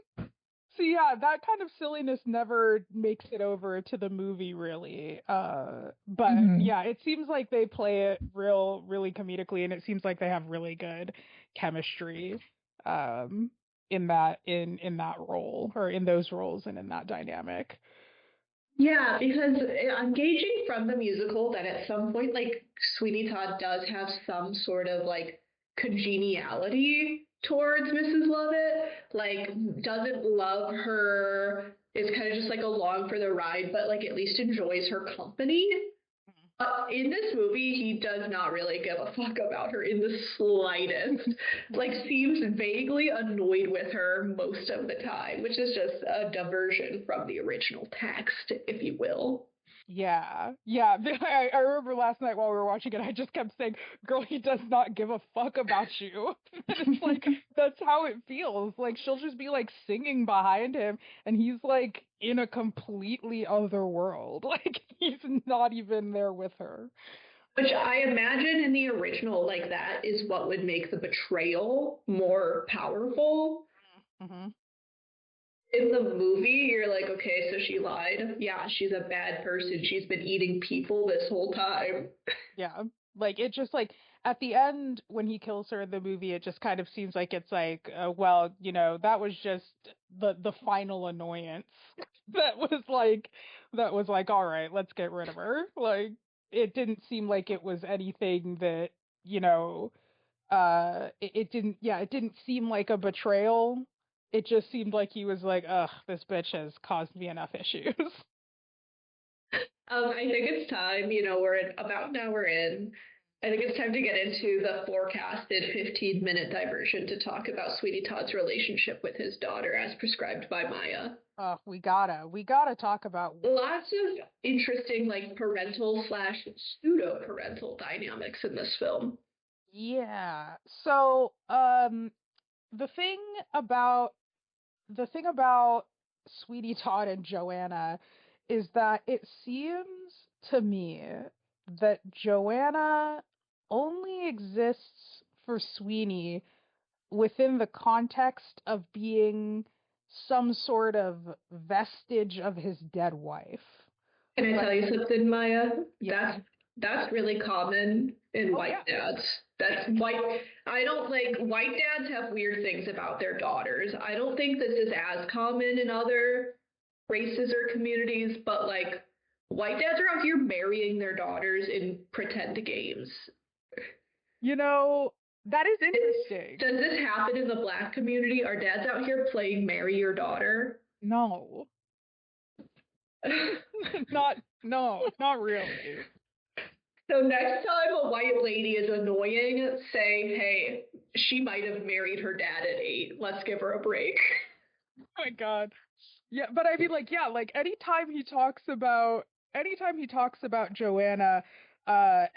So yeah, that kind of silliness never makes it over to the movie, really. But yeah, it seems like they play it really comedically, and it seems like they have really good chemistry in that role, or in those roles, and in that dynamic. Yeah, because I'm gauging from the musical that at some point, like, Sweeney Todd does have some sort of like congeniality towards Mrs. Lovett. Like, doesn't love her, is kind of just like along for the ride, but like at least enjoys her company. In this movie, he does not really give a fuck about her in the slightest. Like, seems vaguely annoyed with her most of the time, which is just a diversion from the original text, if you will. Yeah. I remember last night while we were watching it, I just kept saying, "Girl, he does not give a fuck about you." And it's like, that's how it feels. Like, she'll just be like singing behind him, and he's like in a completely other world. Like, he's not even there with her. Which I imagine in the original, like, that is what would make the betrayal more powerful. Mm-hmm. In the movie, you're like, okay, so she lied. Yeah, she's a bad person. She's been eating people this whole time. Yeah. Like, it just like at the end when he kills her in the movie, it just kind of seems like it's like, well, that was just the final annoyance that was like, all right, let's get rid of her. Like, it didn't seem like it was anything that, it didn't seem like a betrayal. It just seemed like he was like, ugh, this bitch has caused me enough issues. I think it's time, we're about an hour in. I think it's time to get into the forecasted 15-minute diversion to talk about Sweeney Todd's relationship with his daughter as prescribed by Maya. Oh, we gotta talk about lots of interesting, like, parental slash pseudo parental dynamics in this film. Yeah. So, the thing about the thing about Sweeney Todd and Joanna is that it seems to me that Joanna only exists for Sweeney within the context of being some sort of vestige of his dead wife. Can I tell you something, Maya? Yeah. That's really common in white dads. That's white. I don't like white dads have weird things about their daughters. I don't think this is as common in other races or communities, but like white dads are out here marrying their daughters in pretend games. That is interesting. Does this happen in the Black community? Are dads out here playing marry your daughter? No. Not really. So next time a white lady is annoying, say, hey, she might have married her dad at 8. Let's give her a break. Oh my God. Yeah, but I mean, like, yeah, like anytime he talks about Joanna, I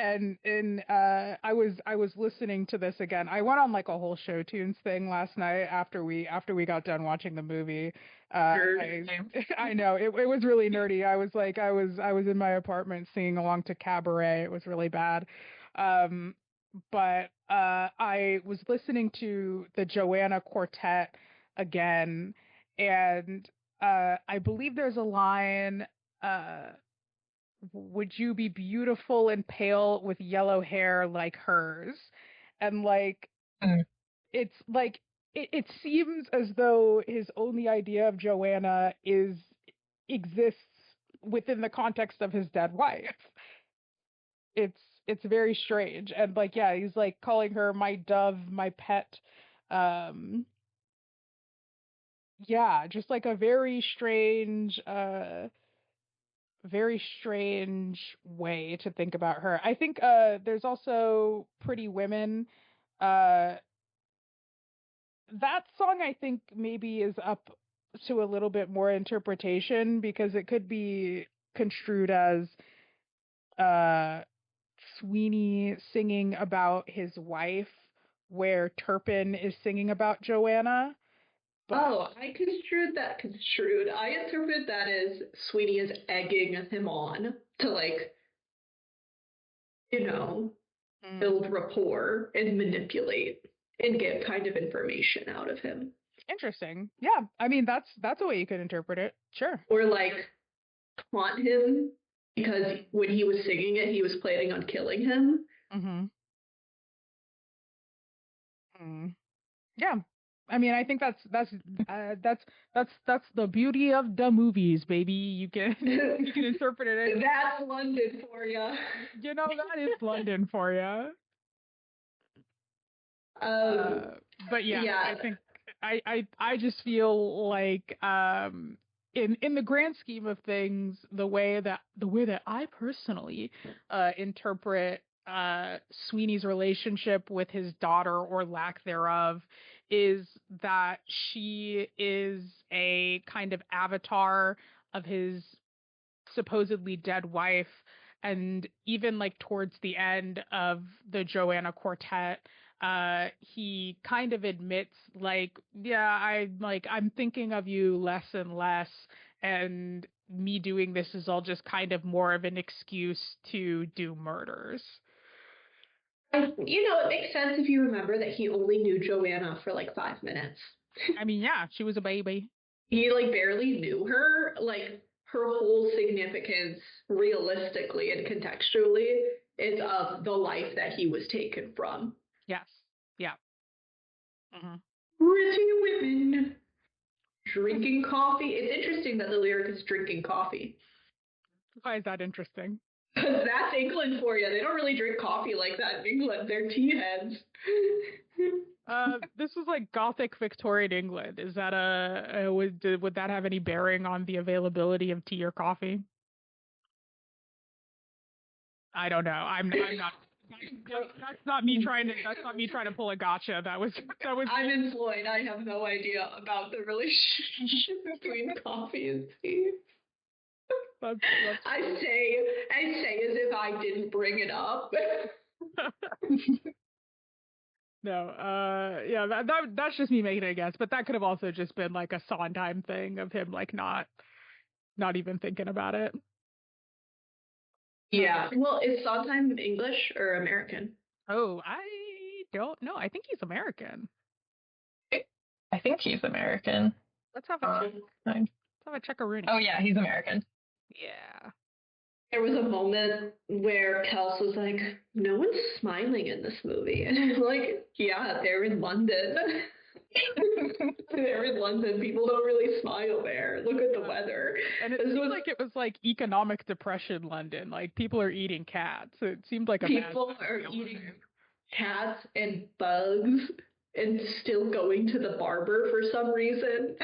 was listening to this again. I went on like a whole show tunes thing last night after we got done watching the movie. I know it was really nerdy. I was in my apartment singing along to Cabaret. It was really bad. But I was listening to the Joanna Quartet again, and I believe there's a line, would you be beautiful and pale with yellow hair like hers? And like, it's like, it seems as though his only idea of Joanna exists within the context of his dead wife. it's very strange. And like, yeah, he's like calling her my dove, my pet. Um, yeah, just like a very strange way to think about her. I think there's also Pretty Women. Uh that song I think maybe is up to a little bit more interpretation because it could be construed as uh Sweeney singing about his wife, where Turpin is singing about Joanna. But Oh, I construed that construed. I interpreted that as Sweeney is egging him on to like, you know, build rapport and manipulate and get kind of information out of him. Interesting. Yeah, I mean that's a way you could interpret it. Sure. Or like taunt him because when he was singing it, he was planning on killing him. Mm-hmm. Mm. Yeah. I mean, I think that's the beauty of the movies, baby. You can you can interpret it. That's London for you. You know that is London for you. But yeah, I think I just feel like in the grand scheme of things, the way that I personally interpret Sweeney's relationship with his daughter or lack thereof is that she is a kind of avatar of his supposedly dead wife. And even like towards the end of the Joanna quartet, he kind of admits like, yeah, I'm thinking of you less and less, and me doing this is all just kind of more of an excuse to do murders. It makes sense if you remember that he only knew Joanna for like 5 minutes. I mean, yeah, she was a baby. He like barely knew her. Like her whole significance, realistically and contextually, is of the life that he was taken from. Yes. Yeah. Mm-hmm. Pretty women drinking coffee. It's interesting that the lyric is drinking coffee. Why is that interesting? Because that's England for you. They don't really drink coffee like that in England. They're tea heads. This was like Gothic Victorian England. Is that would that have any bearing on the availability of tea or coffee? I don't know. I'm not. That's not me trying to pull a gotcha. That was. I'm employed. I have no idea about the relationship between coffee and tea. That's I say as if I didn't bring it up. No, yeah, that's just me making a guess, but that could have also just been like a Sondheim thing of him like not even thinking about it. Yeah. Well, is Sondheim English or American? Oh, I don't know. I think he's American. I think he's American. Let's have a check-a-rooney. Oh yeah, he's American. Yeah. There was a moment where Kels was like, "No one's smiling in this movie," and I'm like, "Yeah, they're in London. They're in London. People don't really smile there. Look at the weather." And it seemed like it was like economic depression London. Like people are eating cats. It seemed like people are eating cats and bugs and still going to the barber for some reason.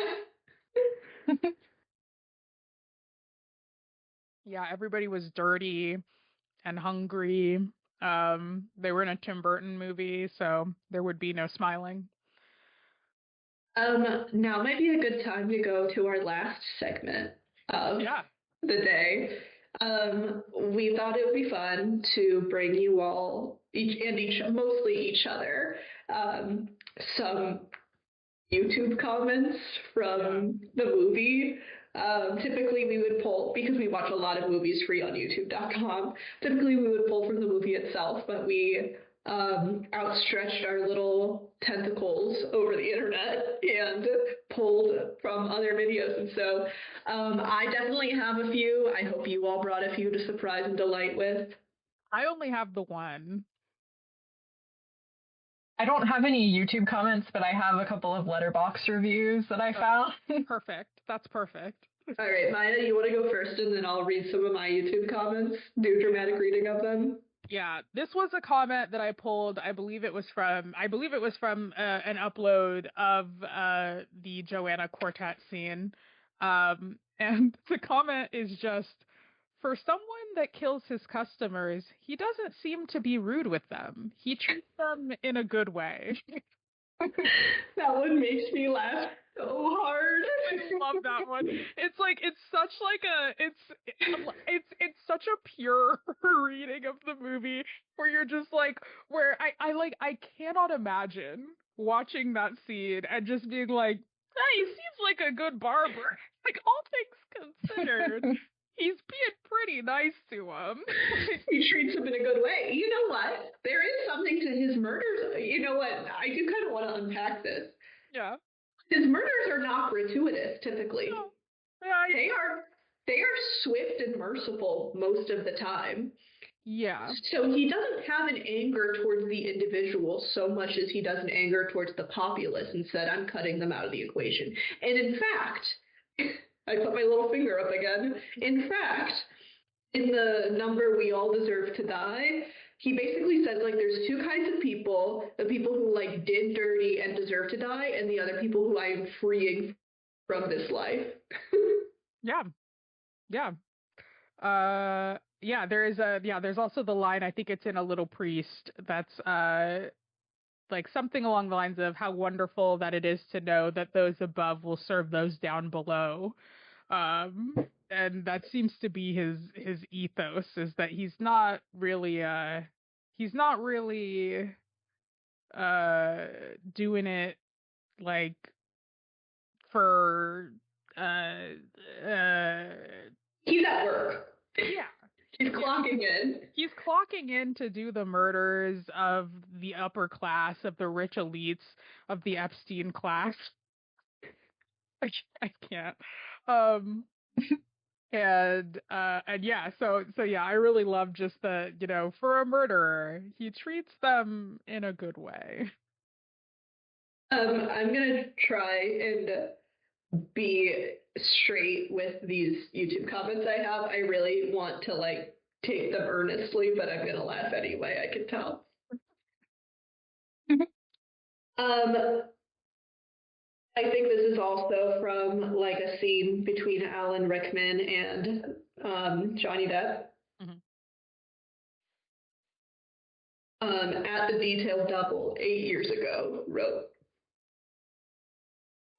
Yeah, everybody was dirty and hungry. They were in a Tim Burton movie, so there would be no smiling. Now might be a good time to go to our last segment of the day. We thought it would be fun to bring you all, mostly each other, some YouTube comments from the movie. Typically we would pull, because we watch a lot of movies free on youtube.com, typically we would pull from the movie itself, but we outstretched our little tentacles over the internet and pulled from other videos. And so I definitely have a few. I hope you all brought a few to surprise and delight with. I only have the one. I don't have any YouTube comments, but I have a couple of Letterboxd reviews that I found. Perfect. That's perfect. All right, Maya, you want to go first, and then I'll read some of my YouTube comments, do dramatic reading of them? Yeah, this was a comment that I pulled. I believe it was from an upload of the Joanna Quartet scene. And the comment is just, for someone that kills his customers, he doesn't seem to be rude with them. He treats them in a good way. That one makes me laugh so hard. I love that one. It's like, it's such like it's such a pure reading of the movie where you're just like, where I cannot imagine watching that scene and just being like, hey, he seems like a good barber. Like, all things considered, he's being pretty nice to him. He treats him in a good way. You know what? There is something to his murders. You know what? I do kind of want to unpack this. Yeah. His murders are not gratuitous, typically. No. Yeah, They are swift and merciful most of the time. Yeah. So he doesn't have an anger towards the individual so much as he does an anger towards the populace and said, I'm cutting them out of the equation. And in fact, I put my little finger up again. In fact, in the number We All Deserve to Die, he basically says, like, there's two kinds of people, the people who, like, did dirty and deserve to die, and the other people who I am freeing from this life. Yeah. Yeah. Yeah, there's also the line, I think it's in A Little Priest, that's like something along the lines of how wonderful that it is to know that those above will serve those down below. And that seems to be his ethos, is that he's not really doing it like for He's at work. Yeah. He's clocking in. He's clocking in to do the murders of the upper class, of the rich elites, of the Epstein class. I can't. And yeah, so yeah, I really love just the, for a murderer, he treats them in a good way. I'm gonna try and be straight with these YouTube comments I have. I really want to like take them earnestly, but I'm gonna laugh anyway, I can tell. I think this is also from like a scene between Alan Rickman and Johnny Depp. Mhm. At the Detail Double 8 years ago, wrote,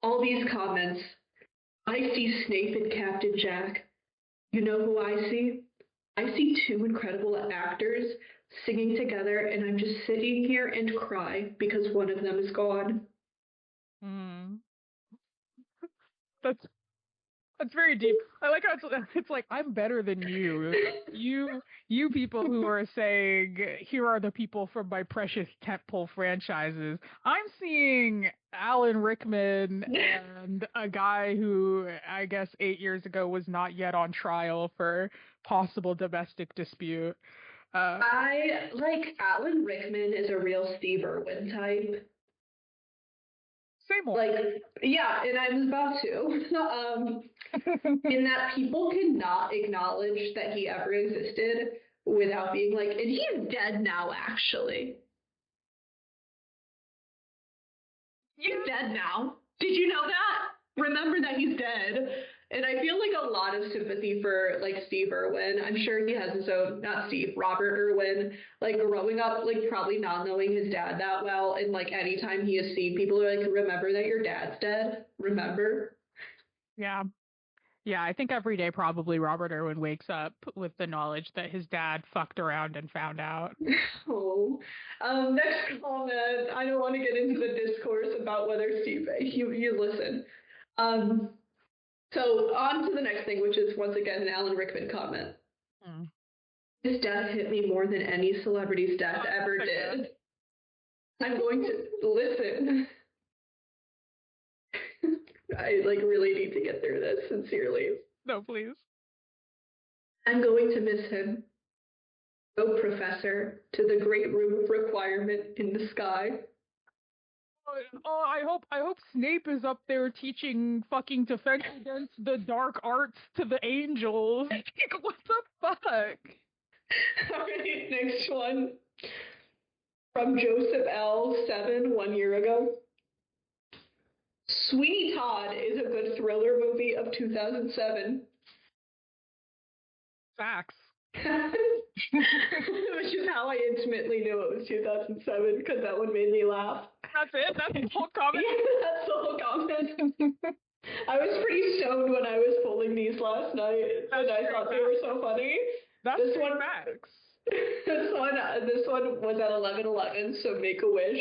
all these comments, I see Snape and Captain Jack. You know who I see? I see two incredible actors singing together, and I'm just sitting here and cry because one of them is gone. That's very deep. I like how it's like, I'm better than you. You people who are saying, here are the people from my precious tentpole franchises. I'm seeing Alan Rickman and a guy who I guess 8 years ago was not yet on trial for possible domestic dispute. I like Alan Rickman is a real Steve Irwin type. Say more. Like, yeah, and I was about to. In that people cannot acknowledge that he ever existed without being like, and he's dead now, actually. He's dead now. Did you know that? Remember that he's dead. And I feel like a lot of sympathy for like Steve Irwin. I'm sure he has his own, not Steve, Robert Irwin, like growing up, like probably not knowing his dad that well. And like anytime he has seen people are like, remember that your dad's dead? Remember? Yeah. Yeah, I think every day probably Robert Irwin wakes up with the knowledge that his dad fucked around and found out. Oh. Next comment. I don't want to get into the discourse about whether Steve, you listen. So on to the next thing, which is once again an Alan Rickman comment. His death hit me more than any celebrity's death ever did. I'm going to listen. I like really need to get through this, sincerely. No, please. I'm going to miss him. Go, Professor, to the great room of requirement in the sky. Oh, I hope Snape is up there teaching fucking defense against the dark arts to the angels. What the fuck? All right, next one. From Joseph L. 7, 1 year ago. Sweeney Todd is a good thriller movie of 2007. Facts. Which is how I intimately knew it was 2007, because that one made me laugh. That's it? That's the whole comment? Yeah, that's the whole comment. I was pretty stoned when I was pulling these last night, and I thought they were so funny. That's this one, facts. This one was at 11:11, so make a wish.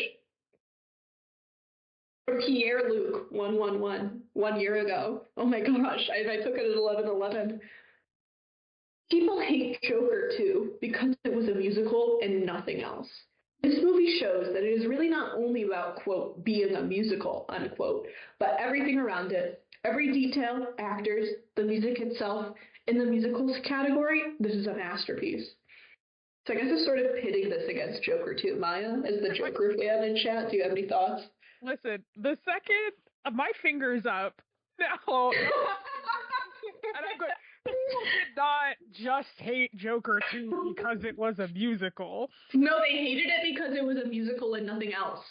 From Pierre Luc 111, 1 year ago. Oh my gosh, I took it at 11:11. People hate Joker 2 because it was a musical and nothing else. This movie shows that it is really not only about, quote, being a musical, unquote, but everything around it. Every detail, actors, the music itself. In the musicals category, this is a masterpiece. So I guess it's sort of pitting this against Joker 2. Maya, as the Joker fan in chat, do you have any thoughts? Listen, the second my finger's up now, and I'm going. People did not just hate Joker 2 because it was a musical. No, they hated it because it was a musical and nothing else.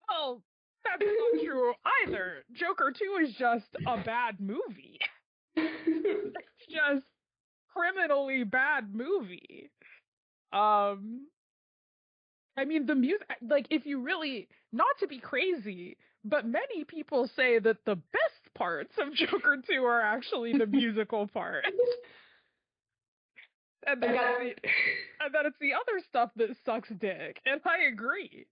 Oh, that's not true either. Joker 2 is just a bad movie. It's just criminally bad movie. I mean, the music, like, if you really, not to be crazy, but many people say that the best parts of Joker 2 are actually the musical part. And then it's the other stuff that sucks dick. And I agree.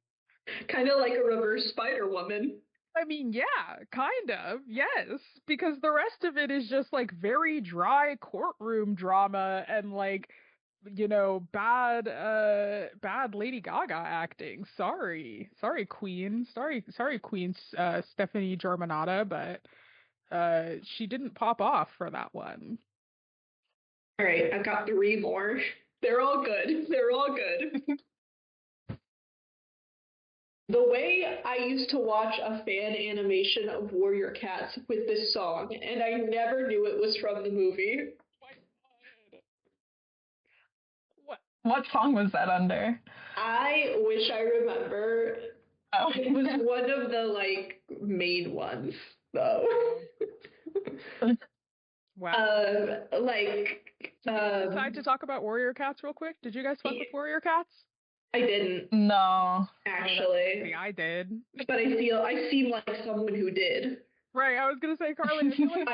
Kind of like a reverse Spider-Woman. I mean, yeah, kind of, yes. Because the rest of it is just, like, very dry courtroom drama and, like, you know, bad Lady Gaga acting. Sorry, Queen. Sorry, Queen Stephanie Germanotta, but she didn't pop off for that one. All right, I've got 3 more. They're all good. The way I used to watch a fan animation of Warrior Cats with this song, and I never knew it was from the movie. What song was that under? I wish I remember. Oh. It was one of the, like, main ones, though. Wow. Decide to talk about Warrior Cats real quick? Did you guys fuck with Warrior Cats? I didn't. No. Actually. I did. But I seem like someone who did. Right, I was gonna say, Carly, I feel like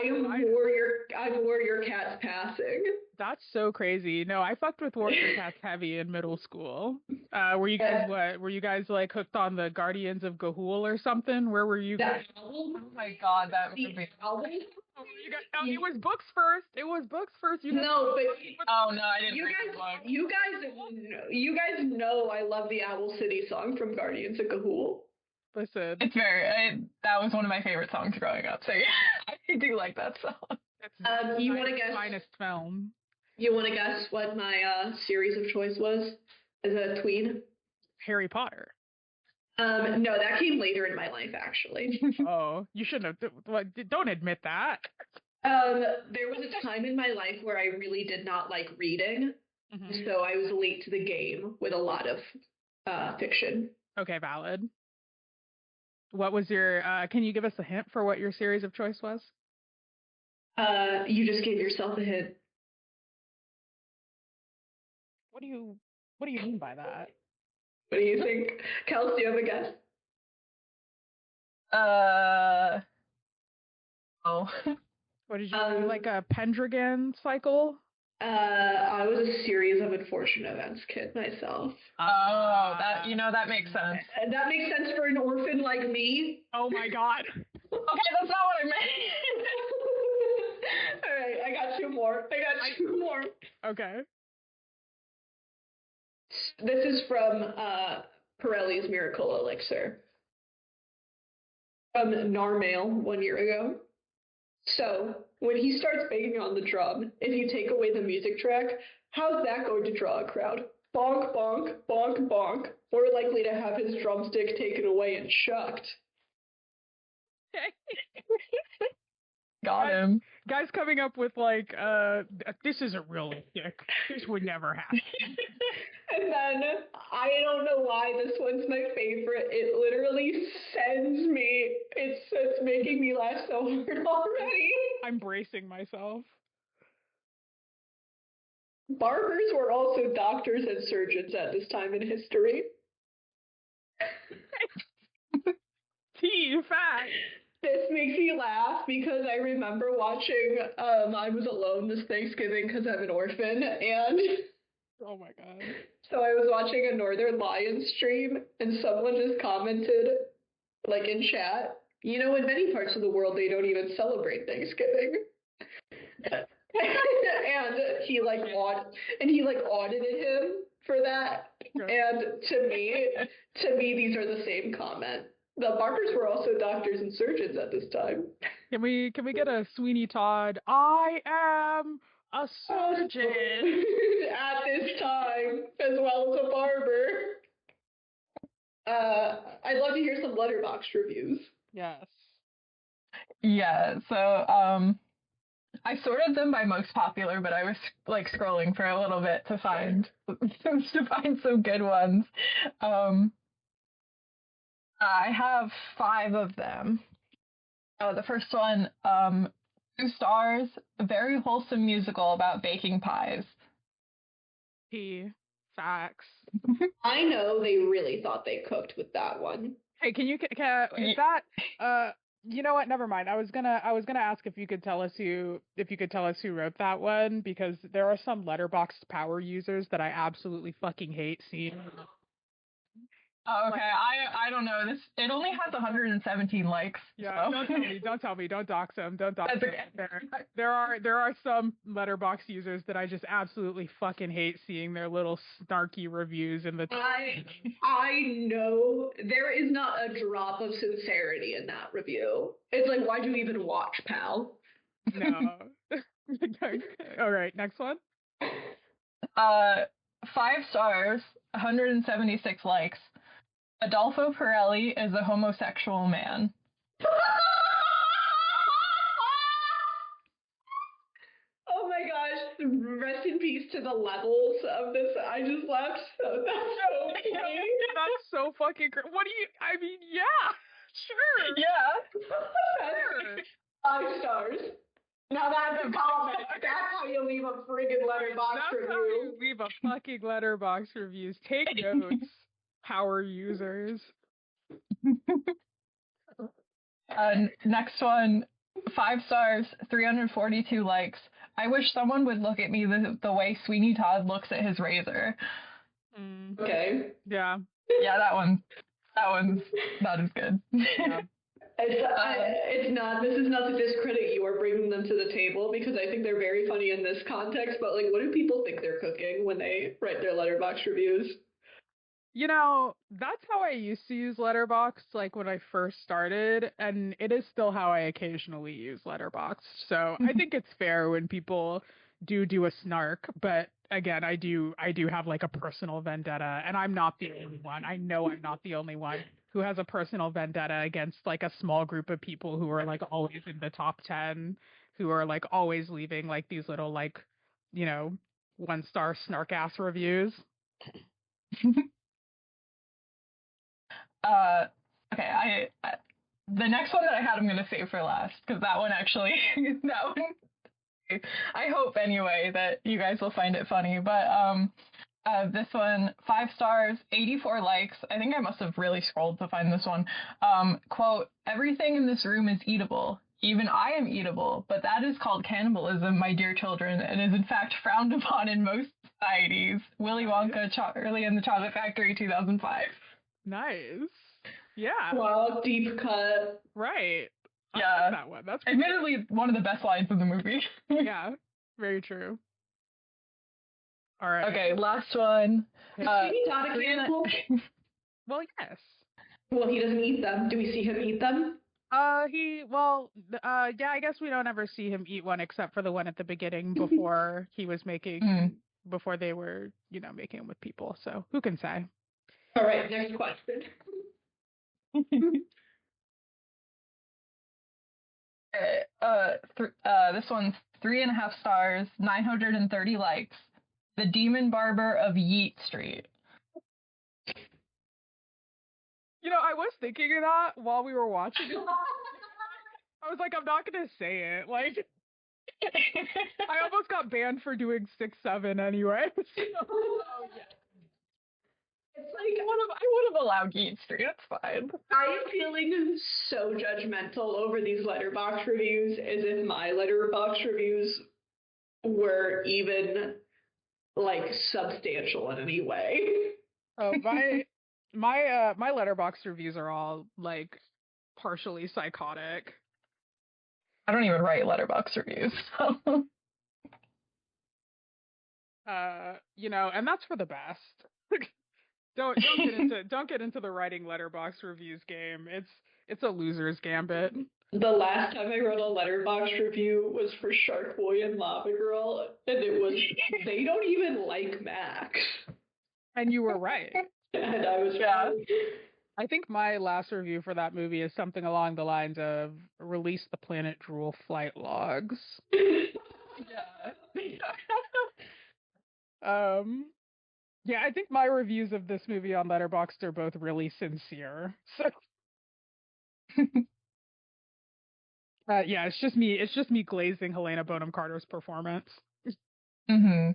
I'm Warrior Cats passing. That's so crazy. No, I fucked with Warrior Cats heavy in middle school. Were you guys what? Were you guys like hooked on the Guardians of Ga'Hoole or something? Where were you guys? Oh my god, that movie. It was books first. It was books first. I didn't. You guys know I love the Owl City song from Guardians of Ga'Hoole. Listen, it's that was one of my favorite songs growing up. So yeah, I do like that song. You want to guess? Finest film. You want to guess what my series of choice was as a tween? Harry Potter. No, that came later in my life, actually. Oh, you shouldn't have. Don't admit that. There was a time in my life where I really did not like reading, so I was late to the game with a lot of fiction. Okay, valid. What was your? Can you give us a hint for what your series of choice was? You just gave yourself a hint. What do you mean by that? What do you think? Kels, do you have a guess? Oh. What did you do? Like a Pendragon cycle? I was a series of unfortunate events kid myself. Oh, that makes sense. That makes sense for an orphan like me. Oh my god. Okay, that's not what I meant. All right, I got 2 more. Okay. This is from Pirelli's Miracle Elixir. From Narmail 1 year ago. So, when he starts banging on the drum, if you take away the music track, how's that going to draw a crowd? Bonk, bonk, bonk, bonk. More likely to have his drumstick taken away and chucked. Got him. Guys coming up with like, this isn't realistic. This would never happen. And then I don't know why this one's my favorite. It literally sends me. It's making me laugh so hard already. I'm bracing myself. Barbers were also doctors and surgeons at this time in history. Tea, fact. This makes me laugh because I remember watching I Was Alone this Thanksgiving because I'm an orphan, and Oh my god. so I was watching a Northern Lions stream, and someone just commented, like in chat, you know, in many parts of the world they don't even celebrate Thanksgiving. And he audited him for that. And to me these are the same comment. The Barbers were also doctors and surgeons at this time. Can we get a Sweeney Todd? I am a surgeon at this time, as well as a barber. I'd love to hear some Letterboxd reviews. Yes. Yeah, so I sorted them by most popular, but I was like scrolling for a little bit to find some good ones. I have 5 of them. The first one, 2 stars, a very wholesome musical about baking pies. Tea, facts. I know they really thought they cooked with that one. Hey, is that you know what? Never mind. I was gonna ask if you could tell us who wrote that one, because there are some Letterboxd power users that I absolutely fucking hate seeing. Oh, okay, I don't know. It only has 117 likes. Yeah, so. Don't tell me. Don't dox them. Don't dox That's them. okay. There are some Letterboxd users that I just absolutely fucking hate seeing their little snarky reviews in the. I know there is not a drop of sincerity in that review. It's like, why'd you even watch, pal? No. All right, next one. 5 stars, 176 likes. Adolfo Pirelli is a homosexual man. Oh my gosh, rest in peace to the levels of this. I just laughed that's so funny. That's so fucking great. I mean, yeah, sure. Yeah. Sure. 5 stars. Now that's a comment. That's how you leave a friggin' Letterboxd review. That's how you leave a fucking Letterboxd reviews. Take notes, power users. Next one, 5 stars, 342 likes. I wish someone would look at me the way Sweeney Todd looks at his razor. Okay. Yeah. Yeah, that one's not as good. Yeah. It's not. This is not to discredit you or bringing them to the table, because I think they're very funny in this context. But like, what do people think they're cooking when they write their Letterboxd reviews? You know, that's how I used to use Letterboxd, like when I first started, and it is still how I occasionally use Letterboxd. So I think it's fair when people do a snark, but again, I do have like a personal vendetta, and I'm not the only one. I know I'm not the only one who has a personal vendetta against like a small group of people who are like always in the top 10, who are like always leaving like these little like, 1-star snark ass reviews. Okay, I the next one that I had, I'm gonna save for last, because that one actually, I hope anyway that you guys will find it funny. But this one, 5 stars, 84 likes. I think I must have really scrolled to find this one. Quote, everything in this room is eatable. Even I am eatable, but that is called cannibalism, my dear children, and is in fact frowned upon in most societies. Willy Wonka, Charlie and the Chocolate Factory, 2005. Nice. Yeah. Wow, deep cut. Right. Yeah. I like that one. That's admittedly one of the best lines in the movie. Yeah. Very true. All right. Okay, last one. Is Sweeney Todd a cannibal? Well, yes. Well, he doesn't eat them. Do we see him eat them? Yeah, I guess we don't ever see him eat one except for the one at the beginning before he was making, before they were, making him with people. So who can say? All right, next question. This one's 3.5 stars, 930 likes. The Demon Barber of Yeet Street. You know, I was thinking of that while we were watching it. I was like, I'm not gonna say it. Like, I almost got banned for doing 6-7 anyway. So. Oh yeah. It's like I would have allowed Yeet Street. It's fine. I am feeling so judgmental over these Letterboxd reviews, as if my Letterboxd reviews were even like substantial in any way. Oh, my Letterboxd reviews are all like partially psychotic. I don't even write Letterboxd reviews. So. You know, and that's for the best. don't get into the writing Letterboxd reviews game. It's a loser's gambit. The last time I wrote a Letterboxd review was for Shark Boy and Lava Girl, and it was they don't even like Max. And you were right. And I was wrong. I think my last review for that movie is something along the lines of release the Planet Drool flight logs. Yeah. Yeah, I think my reviews of this movie on Letterboxd are both really sincere. So yeah, it's just me glazing Helena Bonham Carter's performance. Mm-hmm.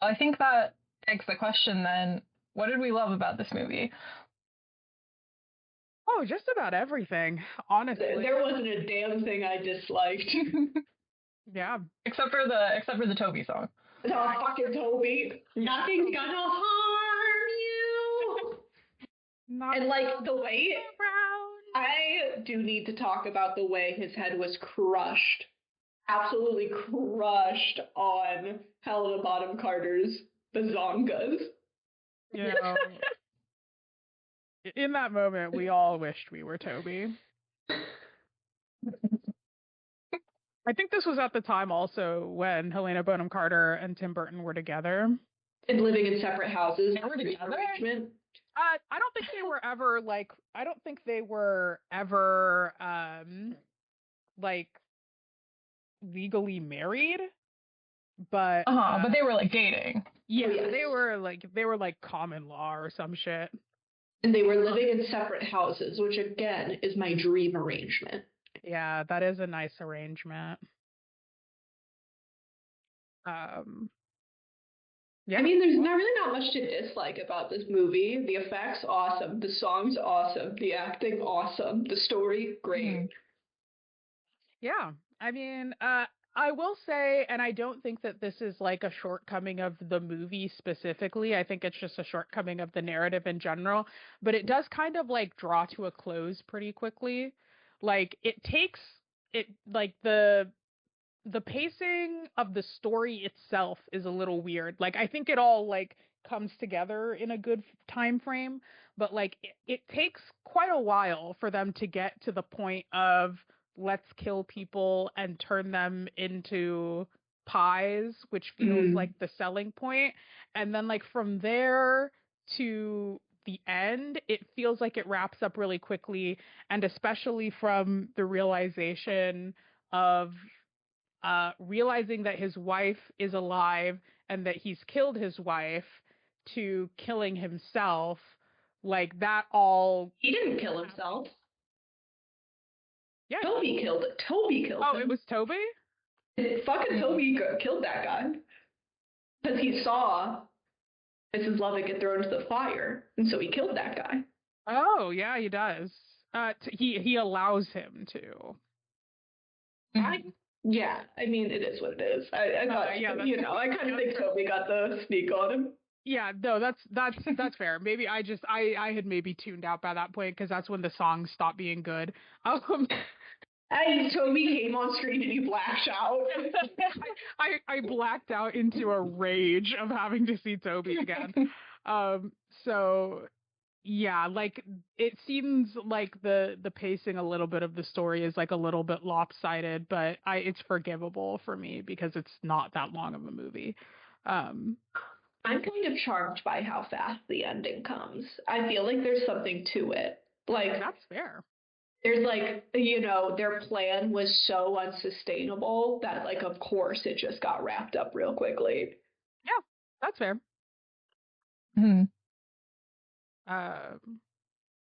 I think that begs the question then, what did we love about this movie? Oh, just about everything, honestly. There wasn't a damn thing I disliked. Yeah. Except for the Toby song. Oh, fucking Toby. Nothing's gonna harm you. And like the way I do need to talk about the way his head was crushed. Absolutely crushed on Helena Bonham Carter's bazongas. You know, in that moment, we all wished we were Toby. I think this was at the time also when Helena Bonham Carter and Tim Burton were together. And living in separate houses. They were together? I don't think they were ever like legally married, but but they were like dating. Yeah, they were like common law or some shit. And they were living in separate houses, which again is my dream arrangement. Yeah, that is a nice arrangement. Yeah. I mean, there's not much to dislike about this movie. The effects, awesome. The songs, awesome. The acting, awesome. The story, great. Yeah. I mean, I will say, and I don't think that this is like a shortcoming of the movie specifically. I think it's just a shortcoming of the narrative in general, but it does kind of like draw to a close pretty quickly. Like the pacing of the story itself is a little weird. Like I think it all like comes together in a good time frame, but like it takes quite a while for them to get to the point of let's kill people and turn them into pies, which feels like the selling point. And then like from there to the end, it feels like it wraps up really quickly, and especially from the realization of realizing that his wife is alive and that he's killed his wife to killing himself, like that all. He didn't kill himself. Yeah, Toby killed him. Oh, it was Toby? Fucking Toby killed that guy. Because he saw Mrs. Lovett get thrown into the fire, and so he killed that guy. Oh, yeah, he does. He allows him to. Yeah, I mean, it is what it is. I thought, I kind of think Toby got the sneak on him. Yeah, no, that's fair. Maybe I had maybe tuned out by that point because that's when the song stopped being good. Toby came on screen and he blacked out. I blacked out into a rage of having to see Toby again. So yeah, like it seems like the pacing a little bit of the story is like a little bit lopsided, but it's forgivable for me because it's not that long of a movie. I'm kind of charmed by how fast the ending comes. I feel like there's something to it. Like that's fair. There's like, their plan was so unsustainable that like, of course, it just got wrapped up real quickly. Yeah, that's fair. Hmm.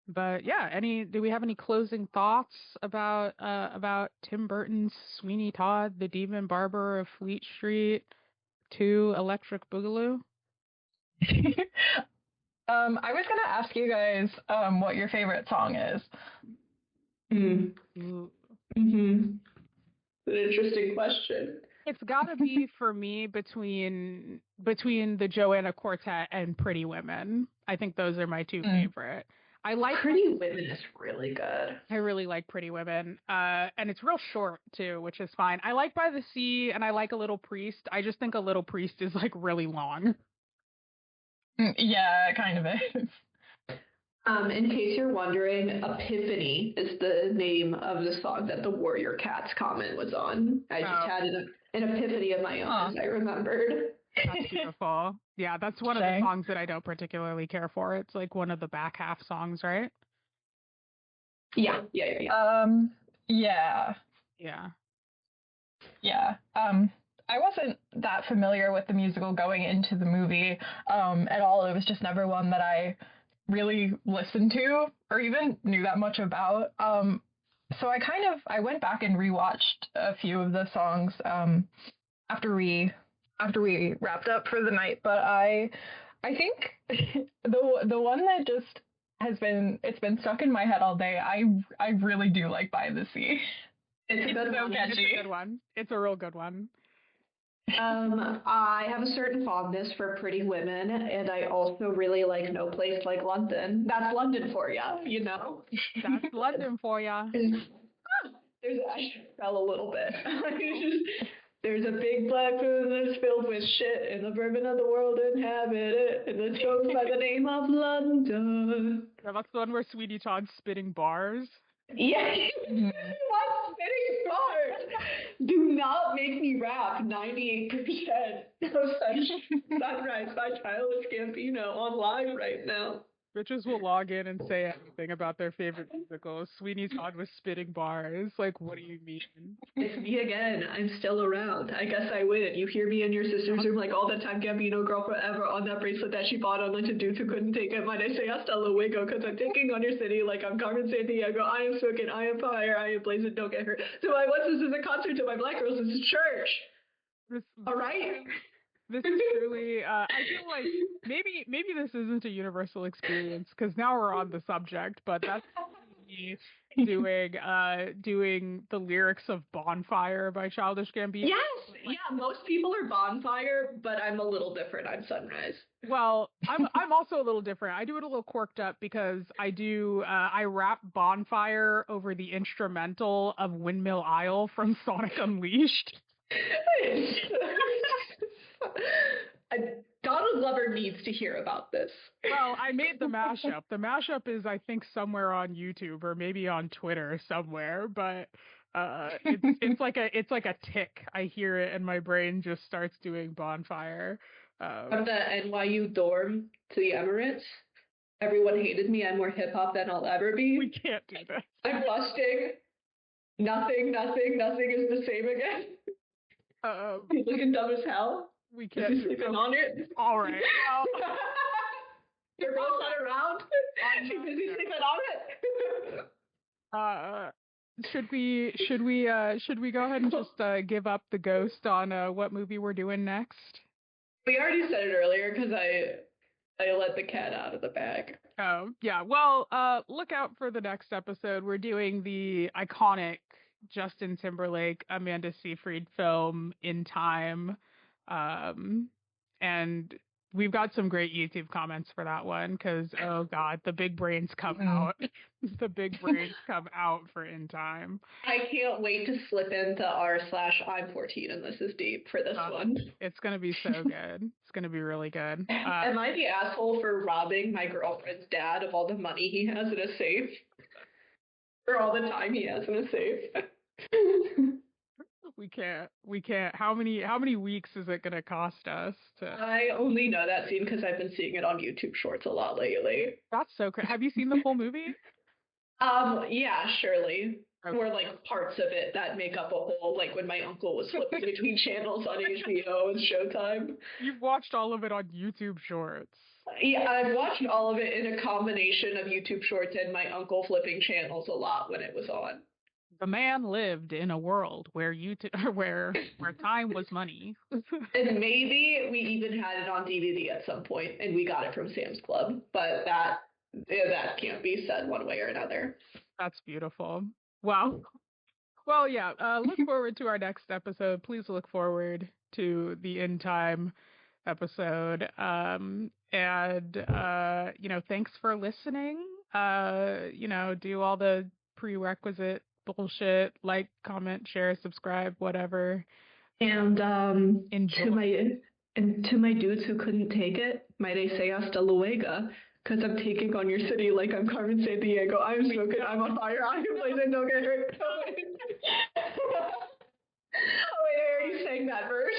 But yeah, do we have any closing thoughts about Tim Burton's Sweeney Todd, the Demon Barber of Fleet Street, 2 Electric Boogaloo? I was gonna ask you guys what your favorite song is. Ooh. An interesting question. It's gotta be for me between the Joanna Quartet and Pretty Women. I think those are my 2 favorite. I like Pretty Women is really good. I really like Pretty Women. And it's real short too, which is fine. I like By the Sea and I like A Little Priest. I just think A Little Priest is like really long. Yeah, it kind of is. In case you're wondering, Epiphany is the name of the song that the Warrior Cats comment was on. I just had an epiphany of my own as I remembered. That's beautiful. Yeah, that's one of the songs that I don't particularly care for. It's like one of the back half songs, right? Yeah. Yeah. I wasn't that familiar with the musical going into the movie at all. It was just never one that I really listened to or even knew that much about. So I went back and rewatched a few of the songs after we wrapped up for the night. But I think the one that just it's been stuck in my head all day. I really do like By the Sea. It's a good one. It's a good one. It's a real good one. I have a certain fondness for Pretty Women, and I also really like No Place Like London. That's London for ya, That's London for ya. I fell a little bit. There's a big black room that's filled with shit, and the vermin of the world inhabit it, and it's goes by the name of London. Yeah, that's the one where Sweeney Todd's spitting bars. Yeah, spitting bars. Do not make me rap 98% of Sunrise by Childish Gambino online right now. Bitches will log in and say anything about their favorite musicals. Sweeney Todd was spitting bars. Like, what do you mean? It's me again. I'm still around. I guess I win. You hear me in your sister's room like all the time. Gambino girl forever on that bracelet that she bought online to dudes who couldn't take it. Might I say hasta luego, because I'm taking on your city like I'm Carmen Sandiego. I am smoking. I am fire. I am blazing. Don't get hurt. So my what's this is a concert. To my black girls, this is church. All right. This is truly, I feel like maybe this isn't a universal experience because now we're on the subject, but that's me doing the lyrics of Bonfire by Childish Gambino. Yes, yeah, most people are Bonfire, but I'm a little different. I'm Sunrise. Well, I'm also a little different. I do it a little quirked up because I rap Bonfire over the instrumental of Windmill Isle from Sonic Unleashed. Donald Glover needs to hear about this. Well, I made the mashup. The mashup is, I think, somewhere on YouTube or maybe on Twitter somewhere. But it's like a tick. I hear it and my brain just starts doing Bonfire. From the NYU dorm to the Emirates, everyone hated me. I'm more hip hop than I'll ever be. We can't do this. I'm busting. Nothing is the same again. He's looking dumb as hell. We can't. Is he sleeping on it? All right. You're both not around. I'm too busy sleeping on it. Should we go ahead and just give up the ghost on what movie we're doing next? We already said it earlier because I let the cat out of the bag. Oh yeah. Well, look out for the next episode. We're doing the iconic Justin Timberlake, Amanda Seyfried film In Time. And we've got some great YouTube comments for that one because, oh God, the big brains come out. The big brains come out for In Time. I can't wait to slip into r/I'm 14 and this is deep for this one. It's going to be so good. It's going to be really good. Am I the asshole for robbing my girlfriend's dad of all the money he has in a safe? For all the time he has in a safe? We can't. How many weeks is it gonna cost us to? I only know that scene because I've been seeing it on YouTube Shorts a lot lately. That's so crazy. Have you seen the full movie? Yeah, surely. Okay. Or like parts of it that make up a whole, like when my uncle was flipping between channels on HBO and Showtime. You've watched all of it on YouTube Shorts. Yeah, I've watched all of it in a combination of YouTube Shorts and my uncle flipping channels a lot when it was on. The man lived in a world where where time was money. And maybe we even had it on DVD at some point, and we got it from Sam's Club. But that can't be said one way or another. That's beautiful. Wow. Well, yeah. Look forward to our next episode. Please look forward to the In Time episode. Thanks for listening. Do all the prerequisite bullshit, like, comment, share, subscribe, whatever. And Enjoy. to my dudes who couldn't take it, might I say hasta luego, because I'm taking on your city like I'm Carmen Sandiego. I'm smoking, I'm on fire, I am blazing, don't get hurt. Oh, wait, I already sang that verse.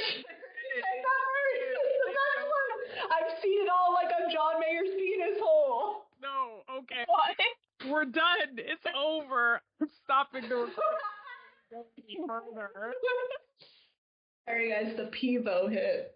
I've seen it all like I'm John Mayer's penis hole. No, okay. What? We're done. It's over. I'm stopping the recording. Go any further. Sorry guys, the Pivo hit.